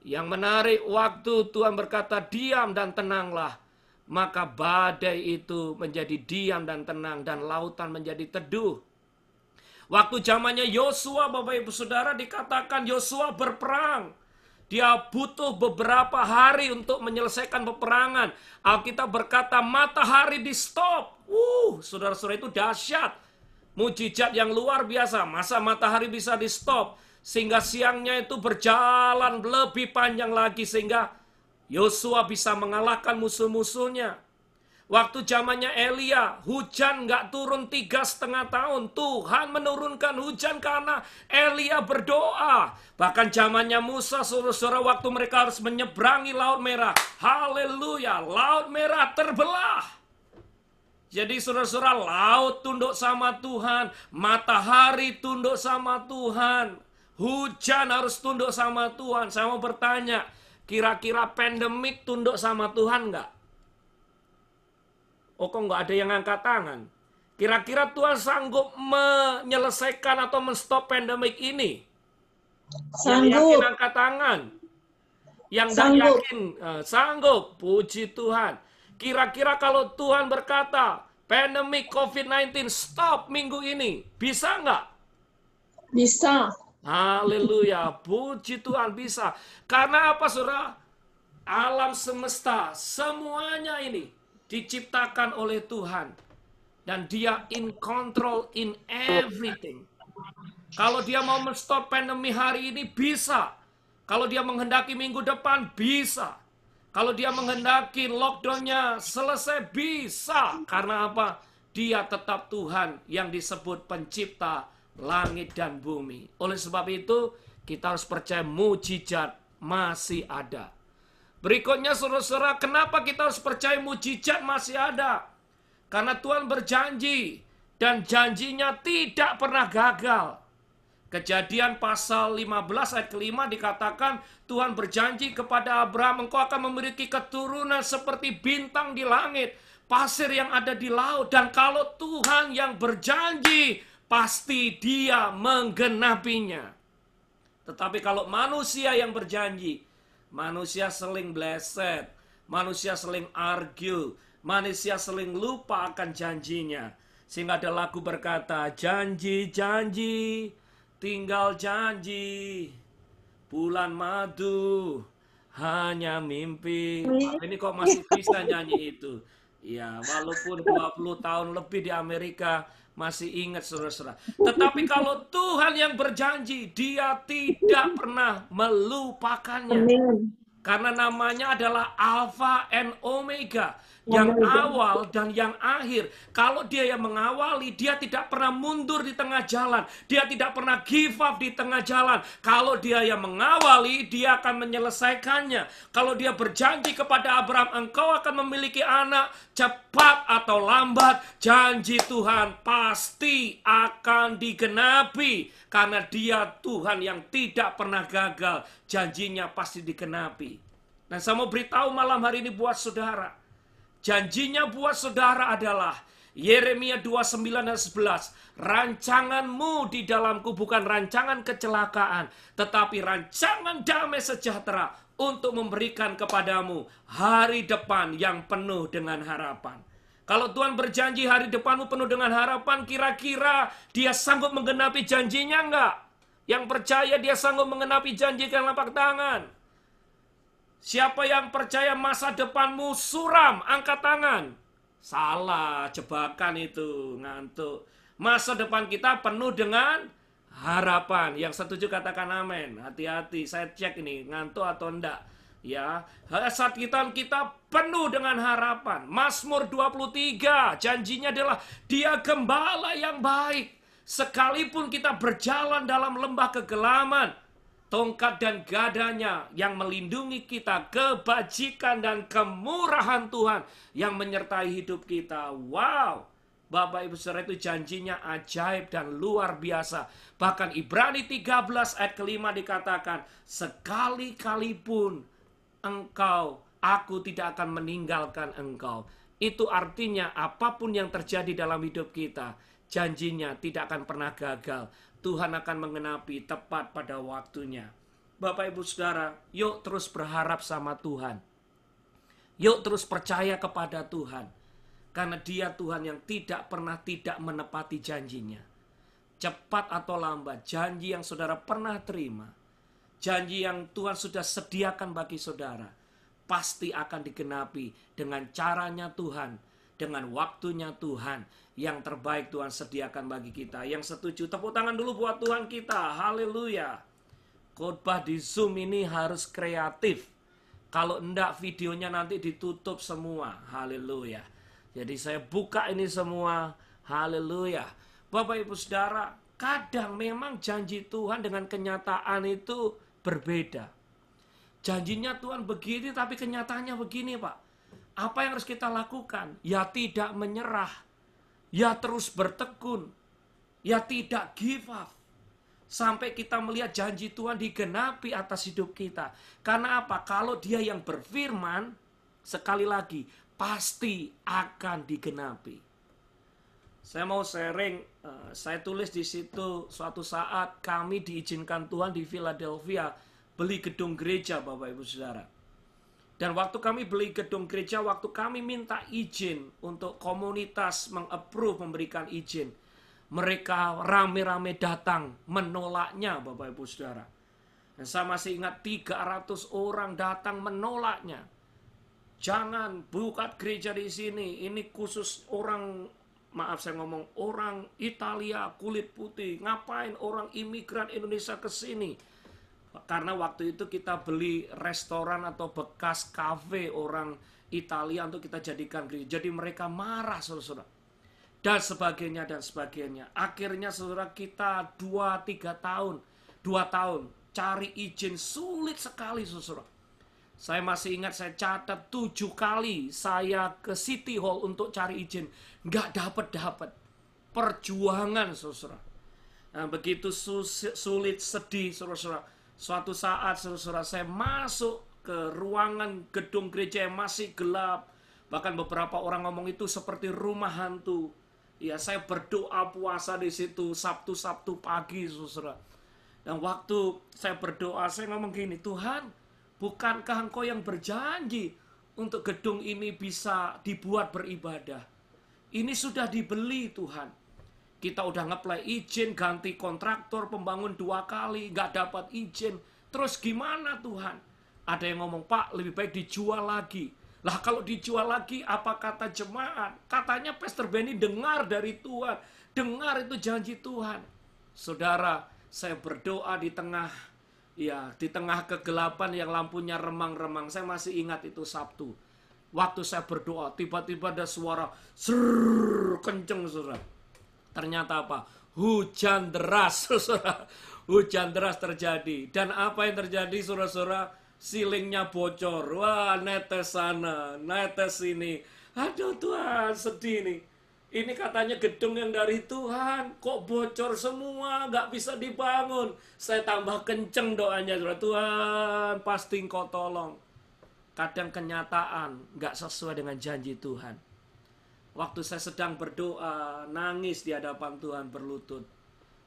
Yang menarik, waktu Tuhan berkata, "Diam dan tenanglah," maka badai itu menjadi diam dan tenang, dan lautan menjadi teduh. Waktu zamannya Yosua, Bapak Ibu Saudara, dikatakan Yosua berperang. Dia butuh beberapa hari untuk menyelesaikan peperangan. Alkitab berkata matahari di stop. Saudara-saudara, itu dahsyat. Mujizat yang luar biasa. Masa matahari bisa di stop? Sehingga siangnya itu berjalan lebih panjang lagi, sehingga Yosua bisa mengalahkan musuh-musuhnya. Waktu zamannya Elia, hujan nggak turun 3,5 tahun. Tuhan menurunkan hujan karena Elia berdoa. Bahkan zamannya Musa, saudara-saudara, waktu mereka harus menyeberangi Laut Merah. Haleluya, Laut Merah terbelah. Jadi saudara-saudara, laut tunduk sama Tuhan, matahari tunduk sama Tuhan, hujan harus tunduk sama Tuhan. Saya mau bertanya, kira-kira pandemik tunduk sama Tuhan nggak? Oh, kok nggak ada yang angkat tangan? Kira-kira Tuhan sanggup menyelesaikan atau menstop pandemik ini? Sanggup. Yang yakin angkat tangan. Yang nggak yakin, sanggup. Puji Tuhan. Kira-kira kalau Tuhan berkata, pandemik COVID-19 stop minggu ini, bisa nggak? Bisa. Haleluya, puji Tuhan, bisa. Karena apa, saudara? Alam semesta, semuanya ini diciptakan oleh Tuhan. Dan dia in control in everything. Kalau dia mau menstop pandemi hari ini, bisa. Kalau dia menghendaki minggu depan, bisa. Kalau dia menghendaki lockdown-nya selesai, bisa. Karena apa? Dia tetap Tuhan yang disebut pencipta langit dan bumi. Oleh sebab itu, kita harus percaya mujizat masih ada. Berikutnya, saudara-saudara, kenapa kita harus percaya mujizat masih ada? Karena Tuhan berjanji, dan janjinya tidak pernah gagal. Kejadian pasal 15 ayat ke-5 dikatakan, Tuhan berjanji kepada Abraham, engkau akan memiliki keturunan seperti bintang di langit, pasir yang ada di laut. Dan kalau Tuhan yang berjanji, pasti dia menggenapinya. Tetapi kalau manusia yang berjanji, manusia seling bleset, manusia seling argue, manusia seling lupa akan janjinya. Sehingga ada lagu berkata, janji-janji, tinggal janji, bulan madu, hanya mimpi. Ini kok masih bisa nyanyi itu? Ya, walaupun 20 tahun lebih di Amerika, masih ingat, saudara-saudara. Tetapi kalau Tuhan yang berjanji, dia tidak pernah melupakannya. Karena namanya adalah Alpha and Omega. yang awal dan yang akhir. Kalau dia yang mengawali, dia tidak pernah mundur di tengah jalan. Dia tidak pernah give up di tengah jalan. Kalau dia yang mengawali, dia akan menyelesaikannya. Kalau dia berjanji kepada Abraham, engkau akan memiliki anak, cepat atau lambat, janji Tuhan pasti akan digenapi. Karena dia Tuhan yang tidak pernah gagal, janjinya pasti digenapi. Nah, saya mau beritahu malam hari ini buat saudara. Janjinya buat saudara adalah Yeremia 29 ayat 11. Rancanganmu di dalamku bukan rancangan kecelakaan, tetapi rancangan damai sejahtera untuk memberikan kepadamu hari depan yang penuh dengan harapan. Kalau Tuhan berjanji hari depanmu penuh dengan harapan, kira-kira dia sanggup menggenapi janjinya enggak? Yang percaya dia sanggup menggenapi janji, kan lapak tangan. Siapa yang percaya masa depanmu suram, angkat tangan. Salah, jebakan itu, ngantuk. Masa depan kita penuh dengan harapan. Yang setuju katakan amin. Hati-hati, saya cek ini, ngantuk atau enggak. Ya, saat kita penuh dengan harapan. Mazmur 23, janjinya adalah dia gembala yang baik. Sekalipun kita berjalan dalam lembah kegelaman, tongkat dan gadanya yang melindungi kita, kebajikan dan kemurahan Tuhan yang menyertai hidup kita. Wow, Bapak Ibu Saudara, itu janjinya ajaib dan luar biasa. Bahkan Ibrani 13 ayat kelima dikatakan, sekali-kali pun aku tidak akan meninggalkan engkau. Itu artinya apapun yang terjadi dalam hidup kita, janjinya tidak akan pernah gagal. Tuhan akan menggenapi tepat pada waktunya. Bapak Ibu Saudara, yuk terus berharap sama Tuhan. Yuk terus percaya kepada Tuhan. Karena dia Tuhan yang tidak pernah tidak menepati janjinya. Cepat atau lambat, janji yang saudara pernah terima, janji yang Tuhan sudah sediakan bagi saudara, pasti akan digenapi dengan caranya Tuhan, dengan waktunya Tuhan. Yang terbaik Tuhan sediakan bagi kita. Yang setuju, tepuk tangan dulu buat Tuhan kita. Haleluya. Khotbah di Zoom ini harus kreatif. Kalau enggak, videonya nanti ditutup semua. Haleluya. Jadi saya buka ini semua. Haleluya. Bapak Ibu Saudara, kadang memang janji Tuhan dengan kenyataan itu berbeda. Janjinya Tuhan begini, tapi kenyataannya begini, Pak. Apa yang harus kita lakukan? Ya tidak menyerah. Ya terus bertekun. Ya tidak give up. Sampai kita melihat janji Tuhan digenapi atas hidup kita. Karena apa? Kalau dia yang berfirman, sekali lagi, pasti akan digenapi. Saya mau sharing, saya tulis di situ, suatu saat kami diizinkan Tuhan di Philadelphia beli gedung gereja, Bapak Ibu Saudara. Dan waktu kami beli gedung gereja, waktu kami minta izin untuk komunitas meng-approve memberikan izin, mereka rame-rame datang menolaknya, Bapak Ibu Saudara. Dan saya masih ingat 300 orang datang menolaknya. Jangan buka gereja di sini, ini khusus orang, maaf saya ngomong, orang Italia kulit putih, ngapain orang imigran Indonesia ke sini? Karena waktu itu kita beli restoran atau bekas kafe orang Italia untuk kita jadikan gereja. Jadi mereka marah, saudara-saudara. Dan sebagainya, dan sebagainya. Akhirnya saudara, kita 2-3 tahun, 2 tahun, cari izin sulit sekali, saudara. Saya masih ingat, saya catat 7 kali saya ke City Hall untuk cari izin. Nggak dapat. Perjuangan, saudara. Nah, begitu sulit, sedih, saudara. Suatu saat, saudara, saya masuk ke ruangan gedung gereja yang masih gelap. Bahkan beberapa orang ngomong itu seperti rumah hantu. Ya, saya berdoa puasa di situ Sabtu pagi, saudara. Dan waktu saya berdoa, saya ngomong gini, Tuhan, bukankah Engkau yang berjanji untuk gedung ini bisa dibuat beribadah? Ini sudah dibeli, Tuhan. Kita udah nge-apply izin, ganti kontraktor, pembangun 2 kali, nggak dapat izin. Terus gimana Tuhan? Ada yang ngomong, Pak, lebih baik dijual lagi. Lah kalau dijual lagi, apa kata jemaat? Katanya Pastor Benny dengar dari Tuhan. Dengar itu janji Tuhan. Saudara, saya berdoa di tengah kegelapan yang lampunya remang-remang. Saya masih ingat itu Sabtu. Waktu saya berdoa, tiba-tiba ada suara serrrr, kenceng, saudara. Ternyata apa? Hujan deras, saudara. Hujan deras terjadi. Dan apa yang terjadi, saudara-saudara? Silingnya bocor. Wah, netes sana, netes sini. Aduh Tuhan, sedih nih. Ini katanya gedung yang dari Tuhan, kok bocor semua, nggak bisa dibangun. Saya tambah kenceng doanya, saudara. Tuhan, pasti Engkau tolong. Kadang kenyataan nggak sesuai dengan janji Tuhan. Waktu saya sedang berdoa, nangis di hadapan Tuhan berlutut.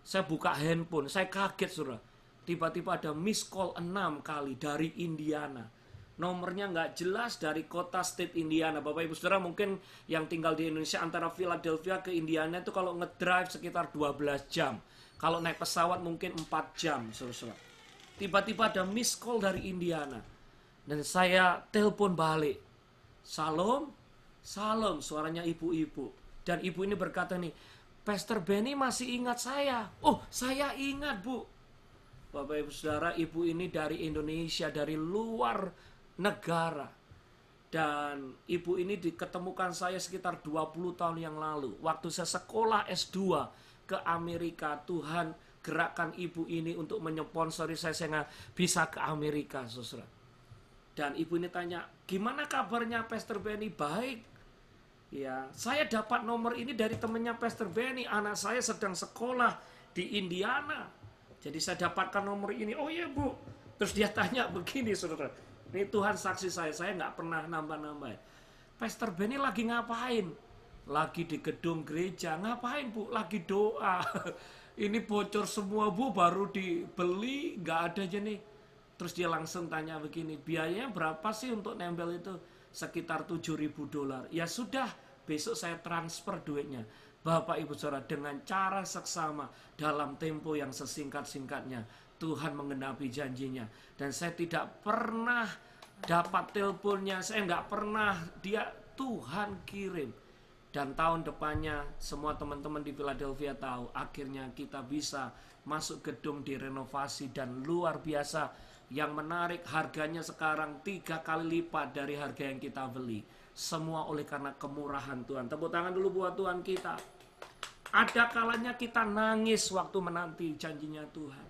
Saya buka handphone, saya kaget, saudara. Tiba-tiba ada miss call 6 kali dari Indiana. Nomornya nggak jelas, dari kota state Indiana. Bapak Ibu Saudara mungkin yang tinggal di Indonesia, antara Philadelphia ke Indiana itu kalau ngedrive sekitar 12 jam. Kalau naik pesawat mungkin 4 jam, saudara. Tiba-tiba ada miss call dari Indiana. Dan saya telepon balik. Salam, salam, suaranya ibu-ibu. Dan ibu ini berkata nih, Pastor Benny masih ingat saya. Oh, saya ingat, Bu. Bapak Ibu Saudara, ibu ini dari Indonesia, dari luar negara. Dan ibu ini diketemukan saya sekitar 20 tahun yang lalu. Waktu saya sekolah S2 ke Amerika, Tuhan gerakkan ibu ini untuk menyponsori saya sehingga bisa ke Amerika, saudara. Dan ibu ini tanya, gimana kabarnya Pastor Benny? Baik. Ya, saya dapat nomor ini dari temannya Pastor Benny. Anak saya sedang sekolah di Indiana. Jadi saya dapatkan nomor ini. Oh iya, Bu. Terus dia tanya begini, saudara. Ini Tuhan saksi saya nggak pernah nambah-nambah. Pastor Benny lagi ngapain? Lagi di gedung gereja. Ngapain, Bu? Lagi doa. Ini bocor semua, Bu, baru dibeli, nggak ada aja nih. Terus dia langsung tanya begini, biayanya berapa sih untuk nempel itu? Sekitar $7.000. Ya sudah, besok saya transfer duitnya. Bapak Ibu Saudara, dengan cara seksama dalam tempo yang sesingkat-singkatnya, Tuhan menggenapi janjinya. Dan saya tidak pernah dapat teleponnya, saya nggak pernah, dia Tuhan kirim. Dan tahun depannya semua teman-teman di Philadelphia tahu, akhirnya kita bisa masuk gedung direnovasi dan luar biasa. Yang menarik, harganya sekarang 3 kali lipat dari harga yang kita beli. Semua oleh karena kemurahan Tuhan. Tepuk tangan dulu buat Tuhan kita. Ada kalanya kita nangis waktu menanti janjinya Tuhan.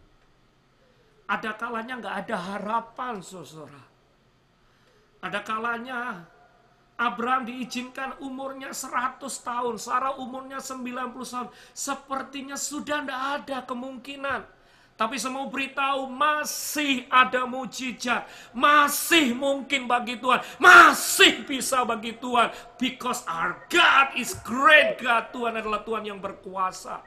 Ada kalanya nggak ada harapan, saudara. Ada kalanya Abraham diizinkan umurnya 100 tahun, Sarah umurnya 90 tahun. Sepertinya sudah tidak ada kemungkinan. Tapi saya mau beritahu, masih ada mujizat. Masih mungkin bagi Tuhan. Masih bisa bagi Tuhan. Because our God is great God. Tuhan adalah Tuhan yang berkuasa.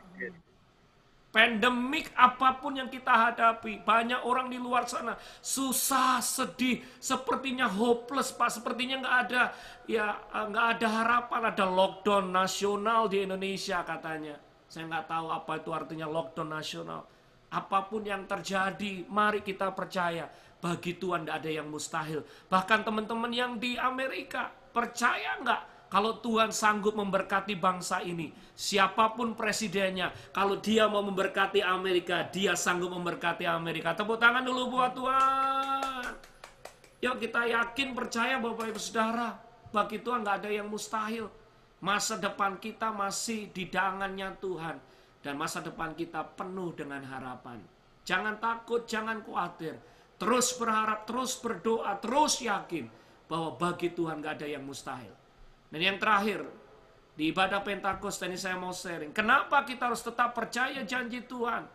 Pandemik apapun yang kita hadapi, banyak orang di luar sana susah, sedih, sepertinya hopeless, Pak. Sepertinya nggak ada harapan. Ada lockdown nasional di Indonesia katanya. Saya nggak tahu apa itu artinya lockdown nasional. Apapun yang terjadi, mari kita percaya bagi Tuhan tidak ada yang mustahil. Bahkan teman-teman yang di Amerika, percaya nggak kalau Tuhan sanggup memberkati bangsa ini? Siapapun presidennya, kalau dia mau memberkati Amerika, dia sanggup memberkati Amerika. Tepuk tangan dulu buat Tuhan. Yuk kita yakin, percaya Bapak Ibu Saudara, bagi Tuhan nggak ada yang mustahil. Masa depan kita masih di tangannya Tuhan. Dan masa depan kita penuh dengan harapan. Jangan takut, jangan khawatir. Terus berharap, terus berdoa, terus yakin bahwa bagi Tuhan gak ada yang mustahil. Dan yang terakhir, di ibadah Pentakosta ini saya mau sharing. Kenapa kita harus tetap percaya janji Tuhan?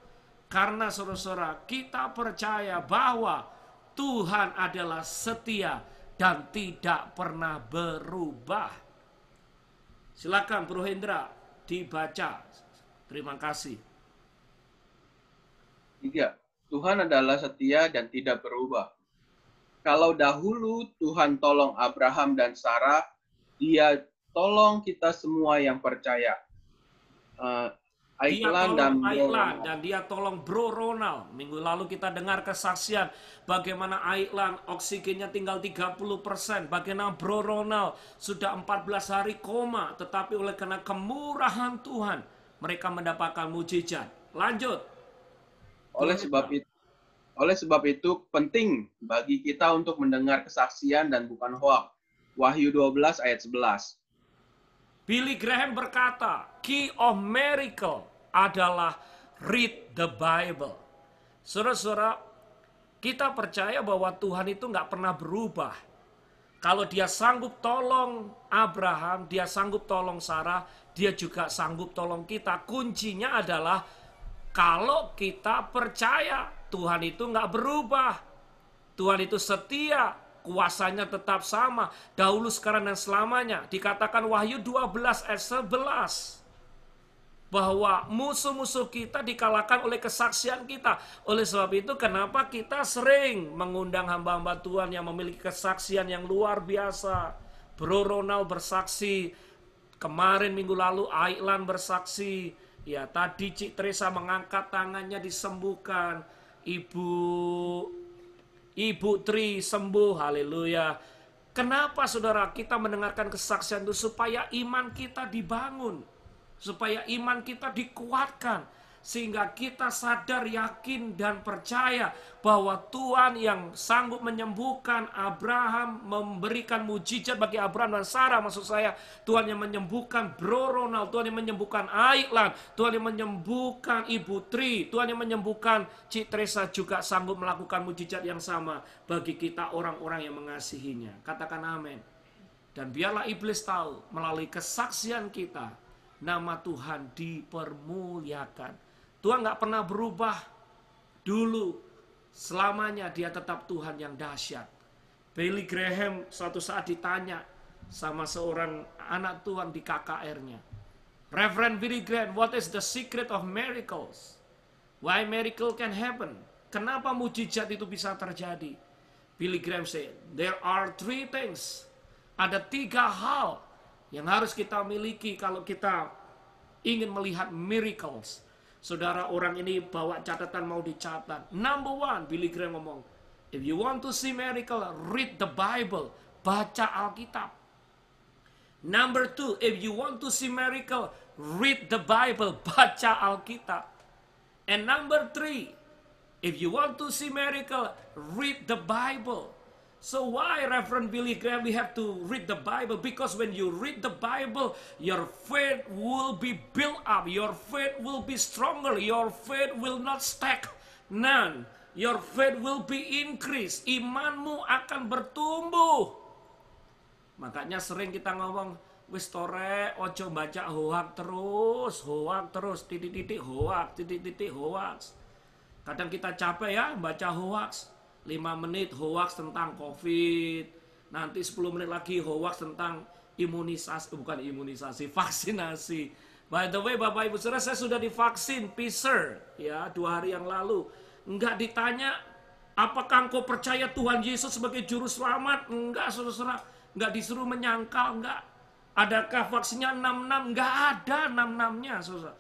Karena saudara-saudara, kita percaya bahwa Tuhan adalah setia dan tidak pernah berubah. Silakan Bro Hendra dibaca. Terima kasih. 3. Tuhan adalah setia dan tidak berubah. Kalau dahulu Tuhan tolong Abraham dan Sarah, Dia tolong kita semua yang percaya. Dia tolong Aiklan dan dia tolong Bro Ronald. Minggu lalu kita dengar kesaksian bagaimana Aiklan oksigennya tinggal 30%. Bagaimana Bro Ronald sudah 14 hari koma, tetapi oleh karena kemurahan Tuhan, mereka mendapatkan mujizat. Lanjut. Oleh sebab itu penting bagi kita untuk mendengar kesaksian dan bukan hoak. Wahyu 12 ayat 11. Billy Graham berkata, key of miracle adalah read the Bible. Saudara-saudara, kita percaya bahwa Tuhan itu nggak pernah berubah. Kalau dia sanggup tolong Abraham, dia sanggup tolong Sarah, dia juga sanggup tolong kita. Kuncinya adalah kalau kita percaya Tuhan itu nggak berubah. Tuhan itu setia, kuasanya tetap sama, dahulu, sekarang, dan selamanya. Dikatakan Wahyu 12 ayat 11. Bahwa musuh-musuh kita dikalahkan oleh kesaksian kita. Oleh sebab itu kenapa kita sering mengundang hamba-hamba Tuhan yang memiliki kesaksian yang luar biasa. Bro Ronald bersaksi, kemarin minggu lalu Aiklan bersaksi, ya tadi Cik Teresa mengangkat tangannya disembuhkan, Ibu Tri sembuh, haleluya. Kenapa saudara kita mendengarkan kesaksian itu? Supaya iman kita dibangun. Supaya iman kita dikuatkan. Sehingga kita sadar, yakin, dan percaya bahwa Tuhan yang sanggup menyembuhkan Abraham, memberikan mujizat bagi Abraham dan Sarah, maksud saya, Tuhan yang menyembuhkan Bro Ronald, Tuhan yang menyembuhkan Aiklan, Tuhan yang menyembuhkan Ibu Tri, Tuhan yang menyembuhkan Cik Teresa juga sanggup melakukan mujizat yang sama bagi kita orang-orang yang mengasihinya. Katakan amin. Dan biarlah iblis tahu melalui kesaksian kita, nama Tuhan dipermuliakan. Tuhan gak pernah berubah dulu, selamanya dia tetap Tuhan yang dahsyat. Billy Graham suatu saat ditanya sama seorang anak Tuhan di KKR-nya. Reverend Billy Graham, what is the secret of miracles? Why miracle can happen? Kenapa mujizat itu bisa terjadi? Billy Graham said, there are 3 things. Ada 3 hal yang harus kita miliki kalau kita ingin melihat miracles. Saudara, orang ini bawa catatan, mau dicatat. Number 1, Billy Graham ngomong, if you want to see miracle, read the Bible. Baca Alkitab. Number 2, if you want to see miracle, read the Bible. Baca Alkitab. And number 3, if you want to see miracle, read the Bible. So why, Reverend Billy Graham, we have to read the Bible? Because when you read the Bible, your faith will be built up. Your faith will be stronger. Your faith will not stagnant. Your faith will be increased. Imanmu akan bertumbuh. Makanya sering kita ngomong, wis tore, ojo baca hoak terus, titik-titik hoaks. Kadang kita capek ya baca hoaks. 5 menit hoaks tentang COVID, nanti 10 menit lagi hoaks tentang vaksinasi. By the way, Bapak Ibu Saudara, saya sudah divaksin Pfizer ya 2 hari yang lalu. Enggak ditanya, apakah engkau percaya Tuhan Yesus sebagai juru selamat? Enggak, saudara-saudara. Enggak disuruh menyangkal, enggak. Adakah vaksinnya 66? Enggak ada 66-nya, saudara.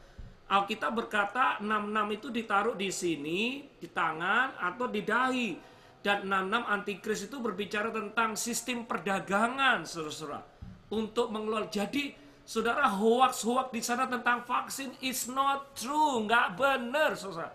Alkitab berkata 66 itu ditaruh di sini, di tangan atau di dahi. Dan 66 antikris itu berbicara tentang sistem perdagangan, saudara-saudara. Untuk mengelola. Jadi, saudara, hoaks-hoaks di sana tentang vaksin is not true. Nggak benar, saudara.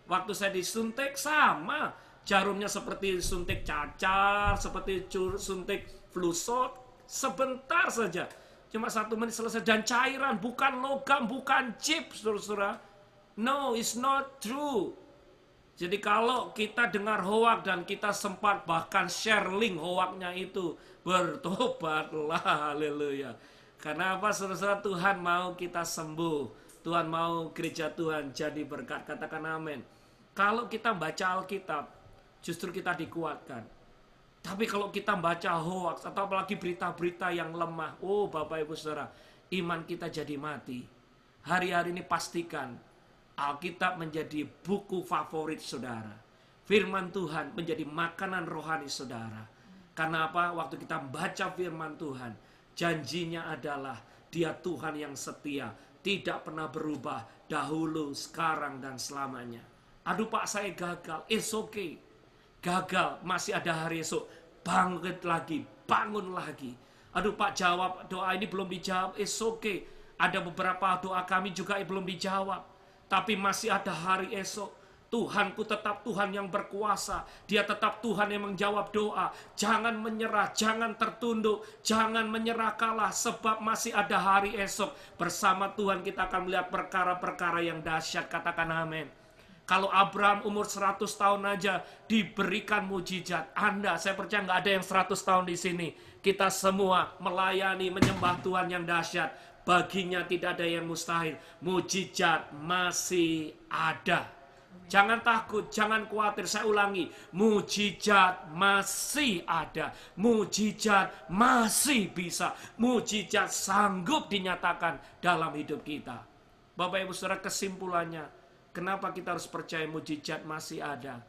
Waktu saya disuntik sama. Jarumnya seperti suntik cacar, seperti suntik flu shot. Sebentar saja. Cuma 1 menit selesai. Dan cairan, bukan logam, bukan chip, saudara-saudara. No, it's not true. Jadi kalau kita dengar hoak dan kita sempat bahkan share link hoaknya itu, bertobatlah, haleluya. Karena apa, saudara-saudara? Tuhan mau kita sembuh. Tuhan mau gereja Tuhan jadi berkat. Katakan amin. Kalau kita baca Alkitab, justru kita dikuatkan. Tapi kalau kita baca hoaks atau apalagi berita-berita yang lemah, oh Bapak Ibu Saudara, iman kita jadi mati. Hari-hari ini pastikan Alkitab menjadi buku favorit saudara. Firman Tuhan menjadi makanan rohani saudara. Karena apa? Waktu kita baca firman Tuhan, janjinya adalah Dia Tuhan yang setia, tidak pernah berubah, dahulu, sekarang, dan selamanya. Aduh Pak, saya gagal. It's okay. Gagal, masih ada hari esok. Bangkit lagi, bangun lagi. Aduh Pak, jawab doa ini belum dijawab. It's okay. Ada beberapa doa kami juga belum dijawab. Tapi masih ada hari esok. Tuhanku tetap Tuhan yang berkuasa. Dia tetap Tuhan yang menjawab doa. Jangan menyerah, jangan tertunduk, jangan menyerah kalah, sebab masih ada hari esok. Bersama Tuhan kita akan melihat perkara-perkara yang dahsyat. Katakan amin. Kalau Abraham umur 100 tahun aja diberikan mujizat. Anda, saya percaya nggak ada yang 100 tahun di sini. Kita semua melayani, menyembah Tuhan yang dahsyat. Baginya tidak ada yang mustahil. Mujizat masih ada. Jangan takut, jangan khawatir. Saya ulangi, mujizat masih ada. Mujizat masih bisa. Mujizat sanggup dinyatakan dalam hidup kita. Bapak Ibu Saudara, kesimpulannya, kenapa kita harus percaya mujizat masih ada?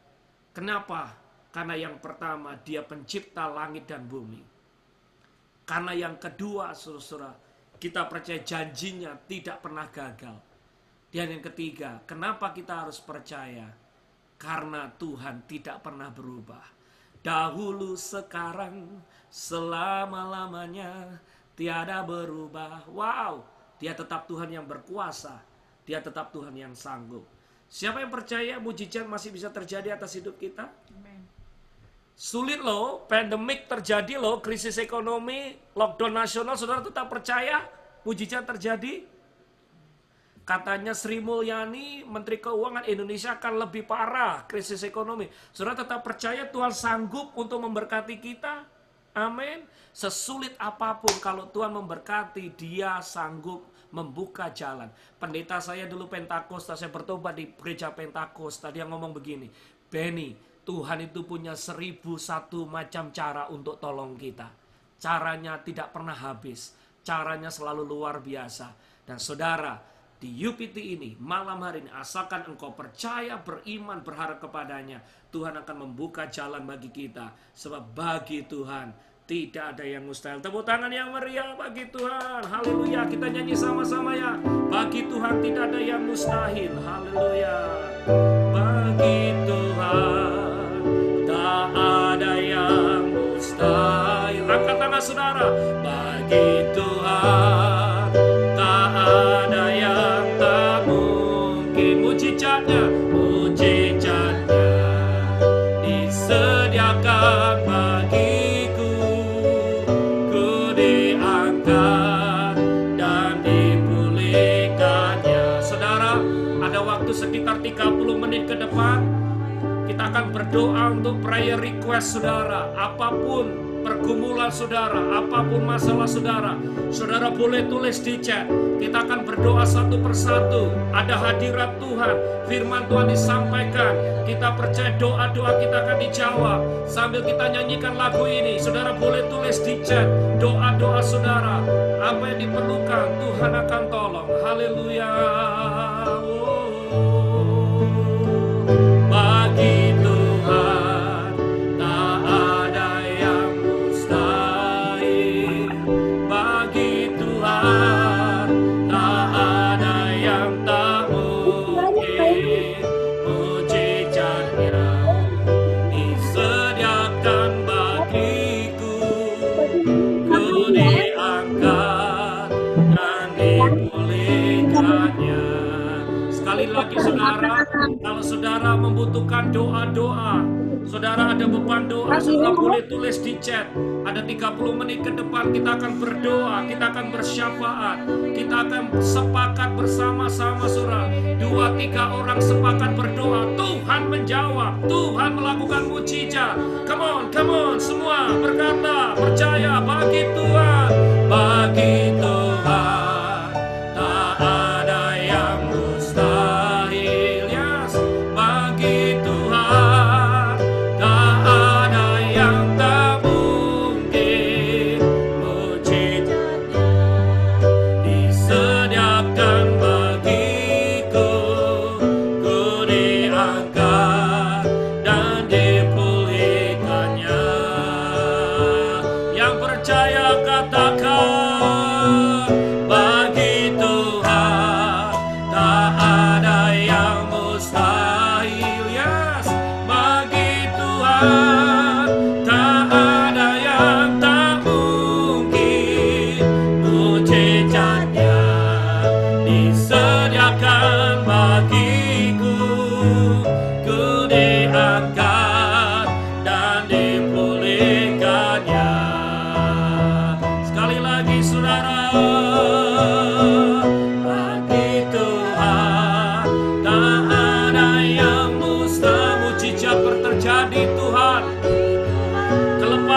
Kenapa? Karena yang pertama, Dia pencipta langit dan bumi. Karena yang kedua, saudara, kita percaya janjinya tidak pernah gagal. Dan yang ketiga, kenapa kita harus percaya? Karena Tuhan tidak pernah berubah. Dahulu, sekarang, selama-lamanya, tiada berubah. Wow, Dia tetap Tuhan yang berkuasa. Dia tetap Tuhan yang sanggup. Siapa yang percaya mujizat masih bisa terjadi atas hidup kita? Sulit loh, pandemik terjadi loh, krisis ekonomi, lockdown nasional, saudara tetap percaya mujizat terjadi? Katanya Sri Mulyani, Menteri Keuangan, Indonesia akan lebih parah krisis ekonomi. Saudara tetap percaya Tuhan sanggup untuk memberkati kita? Amin. Sesulit apapun, kalau Tuhan memberkati, Dia sanggup membuka jalan. Pendeta saya dulu Pentakosta, saya bertobat di gereja Pentakosta. Dia ngomong begini, Benny, Tuhan itu punya 1001 macam cara untuk tolong kita. Caranya tidak pernah habis. Caranya selalu luar biasa. Dan saudara, di UPT ini, malam hari ini, asalkan engkau percaya, beriman, berharap kepadanya, Tuhan akan membuka jalan bagi kita. Sebab bagi Tuhan tidak ada yang mustahil. Tepuk tangan yang meriah bagi Tuhan. Haleluya, kita nyanyi sama-sama ya. Bagi Tuhan tidak ada yang mustahil. Haleluya. Bagi Tuhan tak ada yang mustahil. Angkat tangan saudara. Bagi Tuhan tak ada yang tak mungkin. Mujizatnya disediakan bagiku. Ku diangkat dan dipulihkannya. Saudara, ada waktu sekitar 30 menit ke depan, kita akan berdoa untuk prayer request saudara. Apapun pergumulan saudara, apapun masalah saudara, saudara boleh tulis di chat. Kita akan berdoa satu persatu. Ada hadirat Tuhan, firman Tuhan disampaikan. Kita percaya doa-doa kita akan dijawab. Sambil kita nyanyikan lagu ini, saudara boleh tulis di chat doa-doa saudara. Apa yang diperlukan, Tuhan akan tolong. Haleluya. Bagi Tuhan tak ada yang mustahil. Bagi Tuhan tak ada yang tak mungkin. Mujizatnya disediakan bagiku. Ku diangkat dan dipulihkannya. Sekali lagi saudara, kalau saudara membutuhkan doa-doa, saudara ada beban doa, saudara boleh tulis di chat. Ada 30 menit ke depan kita akan berdoa, kita akan bersyafaat, kita akan sepakat bersama-sama saudara. 2-3 orang sepakat berdoa, Tuhan menjawab, Tuhan melakukan mujizat. Come on, semua berkata, percaya bagi Tuhan, bagi Tuhan tak ada yang mustahil. Yes, bagi Tuhan tak ada yang tak mungkin. Mujizatnya disediakan bagiku. Ku diangkat dan dipulihkannya. Yang percaya kata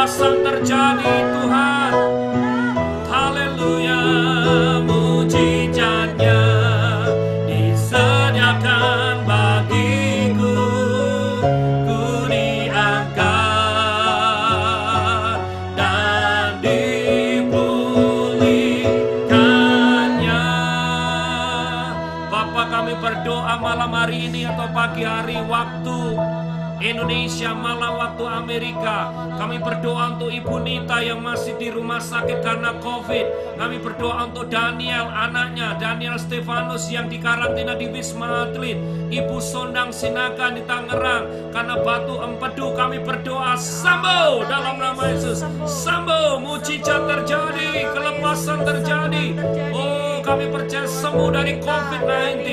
kelepasan terjadi Tuhan. Haleluya, mujizatnya disediakan bagiku, ku diangkat dan dipulihkannya. Bapa, kami berdoa malam hari ini atau pagi hari waktu Indonesia, malam waktu Amerika. Kami berdoa untuk Ibu Nita yang masih di rumah sakit karena COVID. Kami berdoa untuk Daniel, anaknya, Daniel Stefanus yang dikarantina di Wisma Atlet. Ibu Sondang Sinakan di Tangerang karena batu empedu. Kami berdoa sembuh dalam nama Yesus. Sembuh, mujizat terjadi, kelepasan terjadi. Oh, kami percaya sembuh dari COVID-19.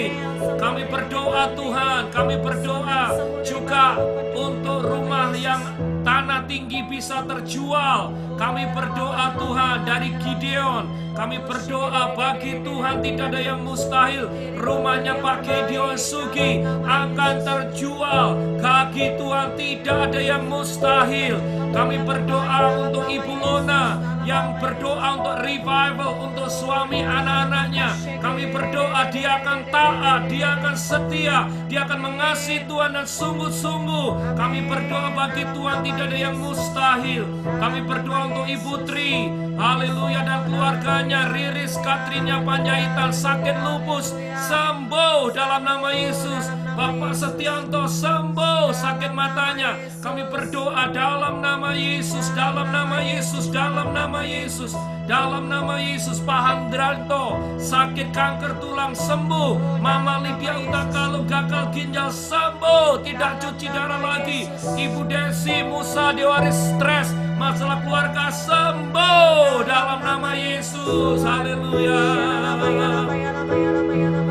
Kami berdoa Tuhan, kami berdoa juga untuk rumah yang tanah tinggi bisa terjual. Kami berdoa Tuhan dari Gideon. Kami berdoa bagi Tuhan tidak ada yang mustahil. Rumahnya Pak Gideon Sugi akan terjual. Bagi Tuhan tidak ada yang mustahil. Kami berdoa untuk Ibu Lona yang berdoa untuk revival untuk suami anak-anaknya. Kami berdoa dia akan taat, dia akan setia, dia akan mengasihi Tuhan dan sungguh-sungguh. Kami berdoa bagi Tuhan tidak ada yang mustahil. Kami berdoa untuk Ibu Tri, haleluya, dan keluarganya, Riris Katrinya Panjaitan, sakit lupus, sembuh dalam nama Yesus. Bapak Setianto sembuh sakit matanya. Kami berdoa dalam nama Yesus, dalam nama Yesus, dalam nama Yesus, dalam nama Yesus. Pak Handranto sakit kanker tulang sembuh. Mama Lydia Utakalu gagal ginjal sembuh, tidak cuci darah lagi. Ibu Desi Musa Dewaris stres, masalah keluarga sembuh dalam nama Yesus. Haleluya.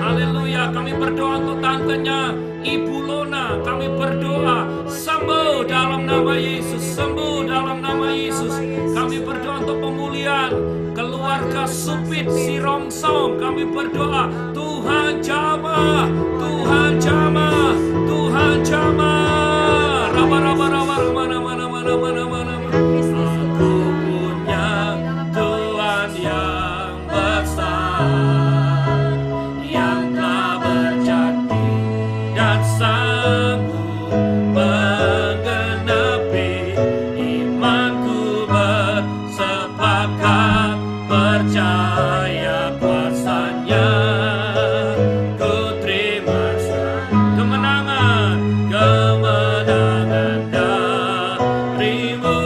Haleluya. Kami berdoa untuk tantenya Ibu Lona. Kami berdoa sembuh dalam nama Yesus, sembuh dalam nama Yesus. Kami berdoa untuk pemulihan keluarga Supit Sirongsong. Kami berdoa Tuhan jamah, Tuhan jamah, Tuhan jamah. Raba-raba mana. Aku punya Tuhan yang besar, yang telah berjanji dan sanggup menggenapi. Imanku bersepakat percaya kuasanya. Ku terima kemenangan, kemenangan darimu.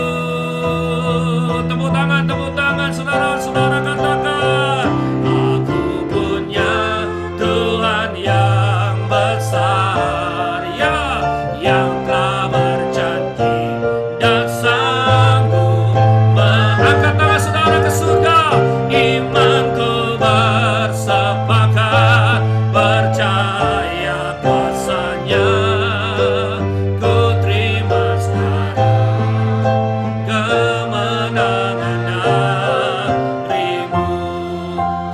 Tepuk tangan saudara-saudara, katakan aku punya Tuhan yang besar, ya, yang telah berjanji dan sanggup mengangkat tangan saudara ke surga. Imanku bersepakat percaya kuasanya. Ku terima sekarang kemenangan darimu.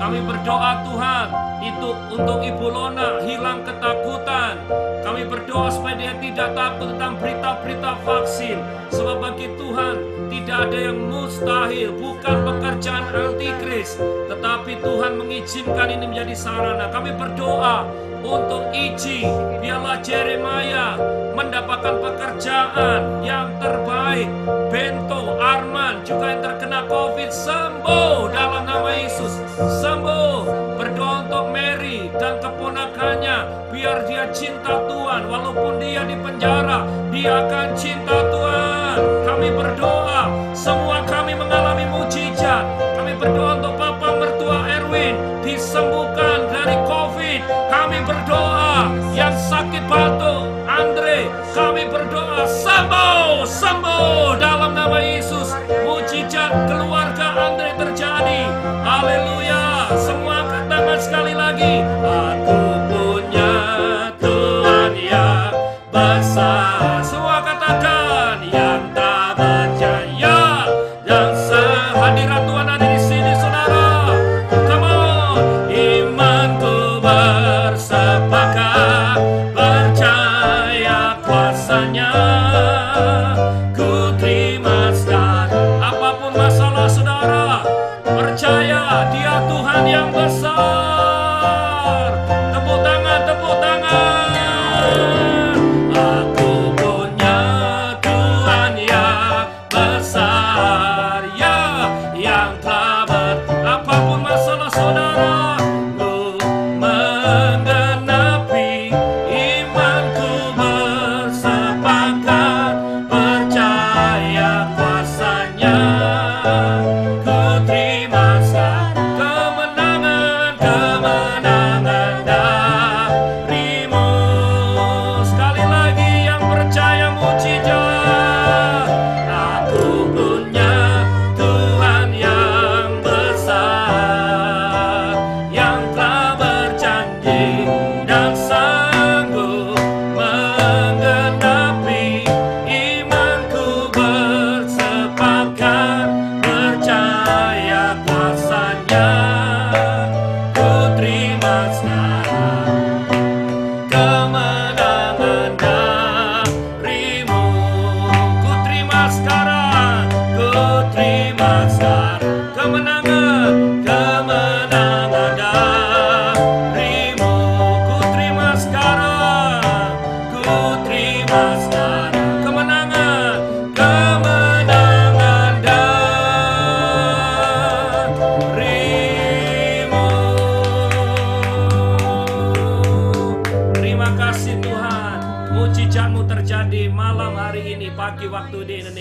Kami berdoa Tuhan itu untuk Ibu Lona hilang ketakutan. Kami berdoa supaya dia tidak takut tentang berita-berita vaksin. Sebab bagi Tuhan tidak ada yang mustahil. Bukan pekerjaan antikris, tetapi Tuhan mengizinkan ini menjadi sarana. Kami berdoa untuk Iji, biarlah Jeremiah mendapatkan pekerjaan yang terbaik. Bento, Arman juga yang terkena COVID sembuh dalam nama Yesus, sembuh. Berdoa untuk Mary dan keponakannya, biar dia cinta Tuhan. Walaupun dia di penjara, dia akan cinta Tuhan. Kami berdoa, semua kami mengalami mujizat. Kami berdoa untuk Papa mertua Erwin disembuhkan dari COVID. Kami berdoa yang sakit batuk Andre, kami berdoa sembuh, sembuh dalam nama Yesus. Mujizat keluarga Andre terjadi. Haleluya. Semua katakan sekali lagi, aku punya Tuhan yang besar. Semua katakan yang tak percaya.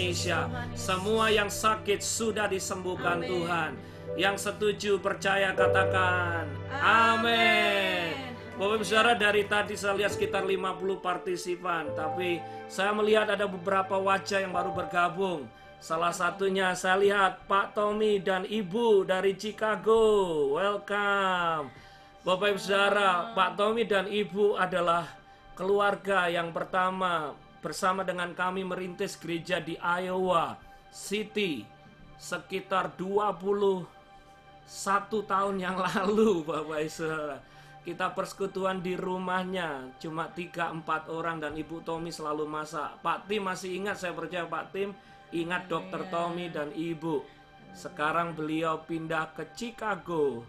Indonesia. Semua yang sakit sudah disembuhkan Tuhan. Yang setuju percaya katakan amin. Bapak Ibu Saudara, dari tadi saya lihat sekitar 50 partisipan, tapi saya melihat ada beberapa wajah yang baru bergabung. Salah satunya saya lihat Pak Tommy dan Ibu dari Chicago. Welcome. Bapak Ibu Saudara, Pak Tommy dan Ibu adalah keluarga yang pertama bersama dengan kami merintis gereja di Iowa City sekitar 21 tahun yang lalu, Bapak Ibu Saudara. Kita persekutuan di rumahnya cuma 3-4 orang dan Ibu Tommy selalu masak. Pak Tim masih ingat, saya percaya Pak Tim ingat Dr. Tommy dan Ibu. Sekarang beliau pindah ke Chicago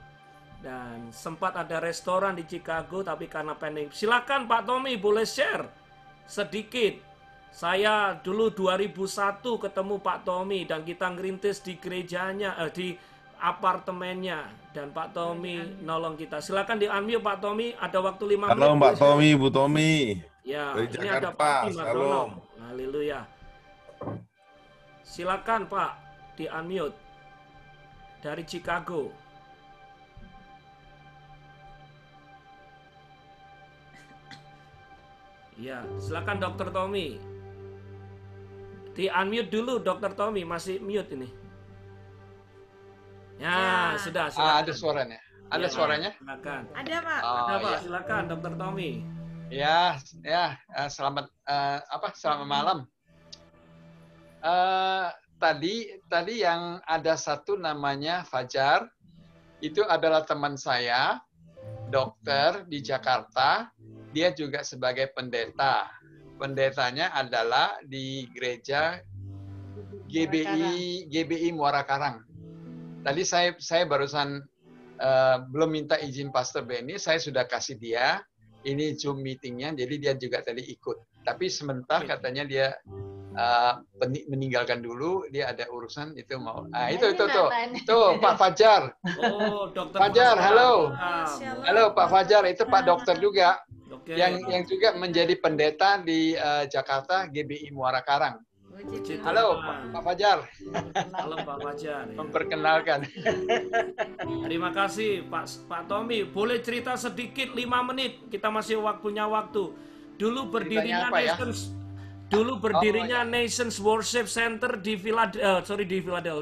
dan sempat ada restoran di Chicago tapi karena pandemi. Silakan Pak Tommy boleh share sedikit. Saya dulu 2001 ketemu Pak Tommy dan kita ngerintis di gerejanya, di apartemennya, dan Pak Tommy nolong kita. Silakan di-unmute Pak Tommy, ada waktu 5 menit. Halo Pak Tommy, Bu Tommy. Ya, dari ini Jakarta, ada Pak Tim, salam. Haleluya. Silakan Pak, di-unmute dari Chicago. Ya, silakan Dr. Tommy. Di-unmute dulu Dr. Tommy, masih mute ini. Ya, sudah. Ada suaranya. Ada suaranya? Silakan. Ada, Pak. Ada, Pak. Ya. Silakan Dr. Tommy. Selamat selamat malam. Tadi yang ada satu namanya Fajar, itu adalah teman saya, dokter di Jakarta. Dia juga sebagai pendeta. Pendetanya adalah di gereja GBI Muara Karang. Tadi saya barusan belum minta izin Pastor Benny, saya sudah kasih dia ini Zoom meetingnya, jadi dia juga tadi ikut. Tapi sebentar katanya dia meninggalkan dulu, dia ada urusan itu mau. Tuh Pak Fajar. Oh, Dokter Fajar, halo. Wow. Halo Pak Fajar, itu Pak dokter juga. Oke. Yang juga menjadi pendeta di Jakarta GBI Muara Karang. Puji Halo Tuhan. Pak Fajar. Halo Pak Fajar. Ya. Memperkenalkan. Terima kasih Pak Tommy. Boleh cerita sedikit 5 menit. Kita masih punya waktu. Dulu berdirinya apa ya? Nations Worship Center di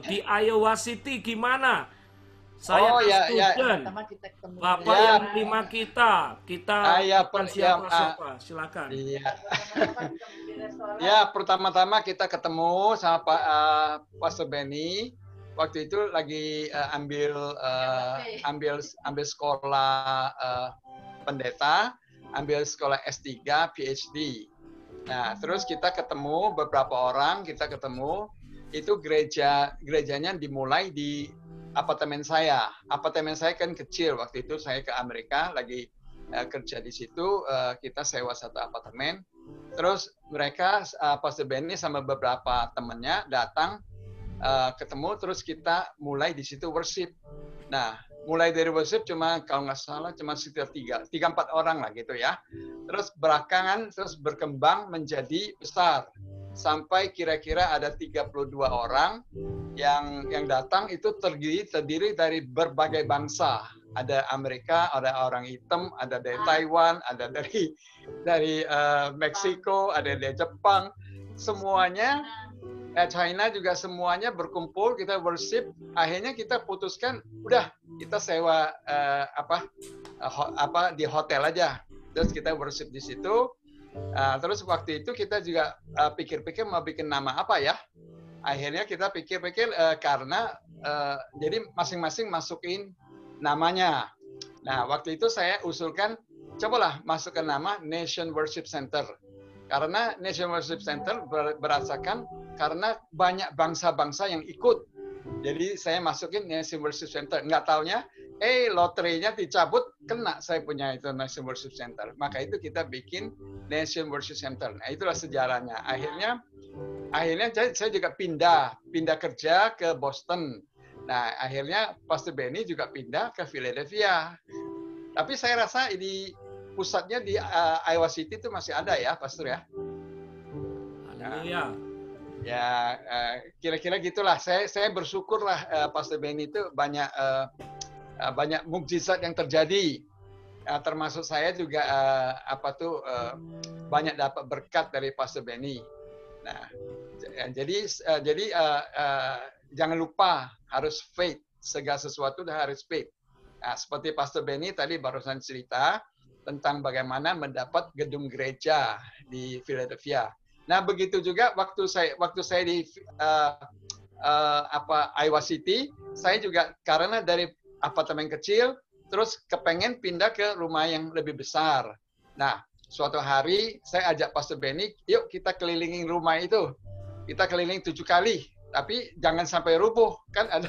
di Iowa City gimana? Saya student. Bapak yang terima kita siapa? Silakan. Iya. Ya, pertama-tama kita ketemu sama Pak Pastor Benny. Waktu itu lagi ambil sekolah pendeta, ambil sekolah S3, PhD. Nah, terus kita ketemu beberapa orang, itu gerejanya dimulai di apartemen saya. Apartemen saya kan kecil, waktu itu saya ke Amerika lagi kerja di situ, kita sewa satu apartemen. Terus mereka Pastor Benny sama beberapa temannya datang ketemu, terus kita mulai di situ worship. Nah, mulai dari worship kalau nggak salah cuma sekitar 3-4 orang lah gitu ya. Terus belakangan terus berkembang menjadi besar. Sampai kira-kira ada 32 orang yang datang, itu terdiri dari berbagai bangsa. Ada Amerika, ada orang hitam, ada dari Taiwan, ada dari Meksiko, ada dari Jepang. Semuanya, China juga semuanya berkumpul, kita worship. Akhirnya kita putuskan, udah kita sewa di hotel aja. Terus kita worship di situ. Terus waktu itu kita juga pikir-pikir mau bikin nama apa ya. Akhirnya kita pikir-pikir karena jadi masing-masing masukin namanya. Nah, waktu itu saya usulkan cobalah masukkan nama Nation Worship Center. Karena Nation Worship Center berdasarkan karena banyak bangsa-bangsa yang ikut. Jadi saya masukin Nation Worship Center. Nggak taunya, loterinya dicabut, kena saya punya itu Nation Worship Center. Maka itu kita bikin Nation Worship Center. Nah, itulah sejarahnya. Akhirnya saya juga pindah kerja ke Boston. Nah, akhirnya Pastor Benny juga pindah ke Philadelphia. Tapi saya rasa ini pusatnya di Iowa City itu masih ada ya, Pastor ya. Haleluya. Ya, kira-kira gitulah. Saya bersyukurlah Pastor Benny itu banyak mukjizat yang terjadi. Termasuk saya juga banyak dapat berkat dari Pastor Benny. Nah, jadi jangan lupa harus faith. Segala sesuatu harus faith. Nah, seperti Pastor Benny tadi barusan cerita tentang bagaimana mendapat gedung gereja di Philadelphia. Nah, begitu juga waktu saya di Iowa City, saya juga karena dari apartemen kecil terus kepengen pindah ke rumah yang lebih besar. Nah, suatu hari saya ajak Pastor Benny, yuk kita kelilingin rumah itu. Kita keliling 7 kali, tapi jangan sampai rubuh. Kan ada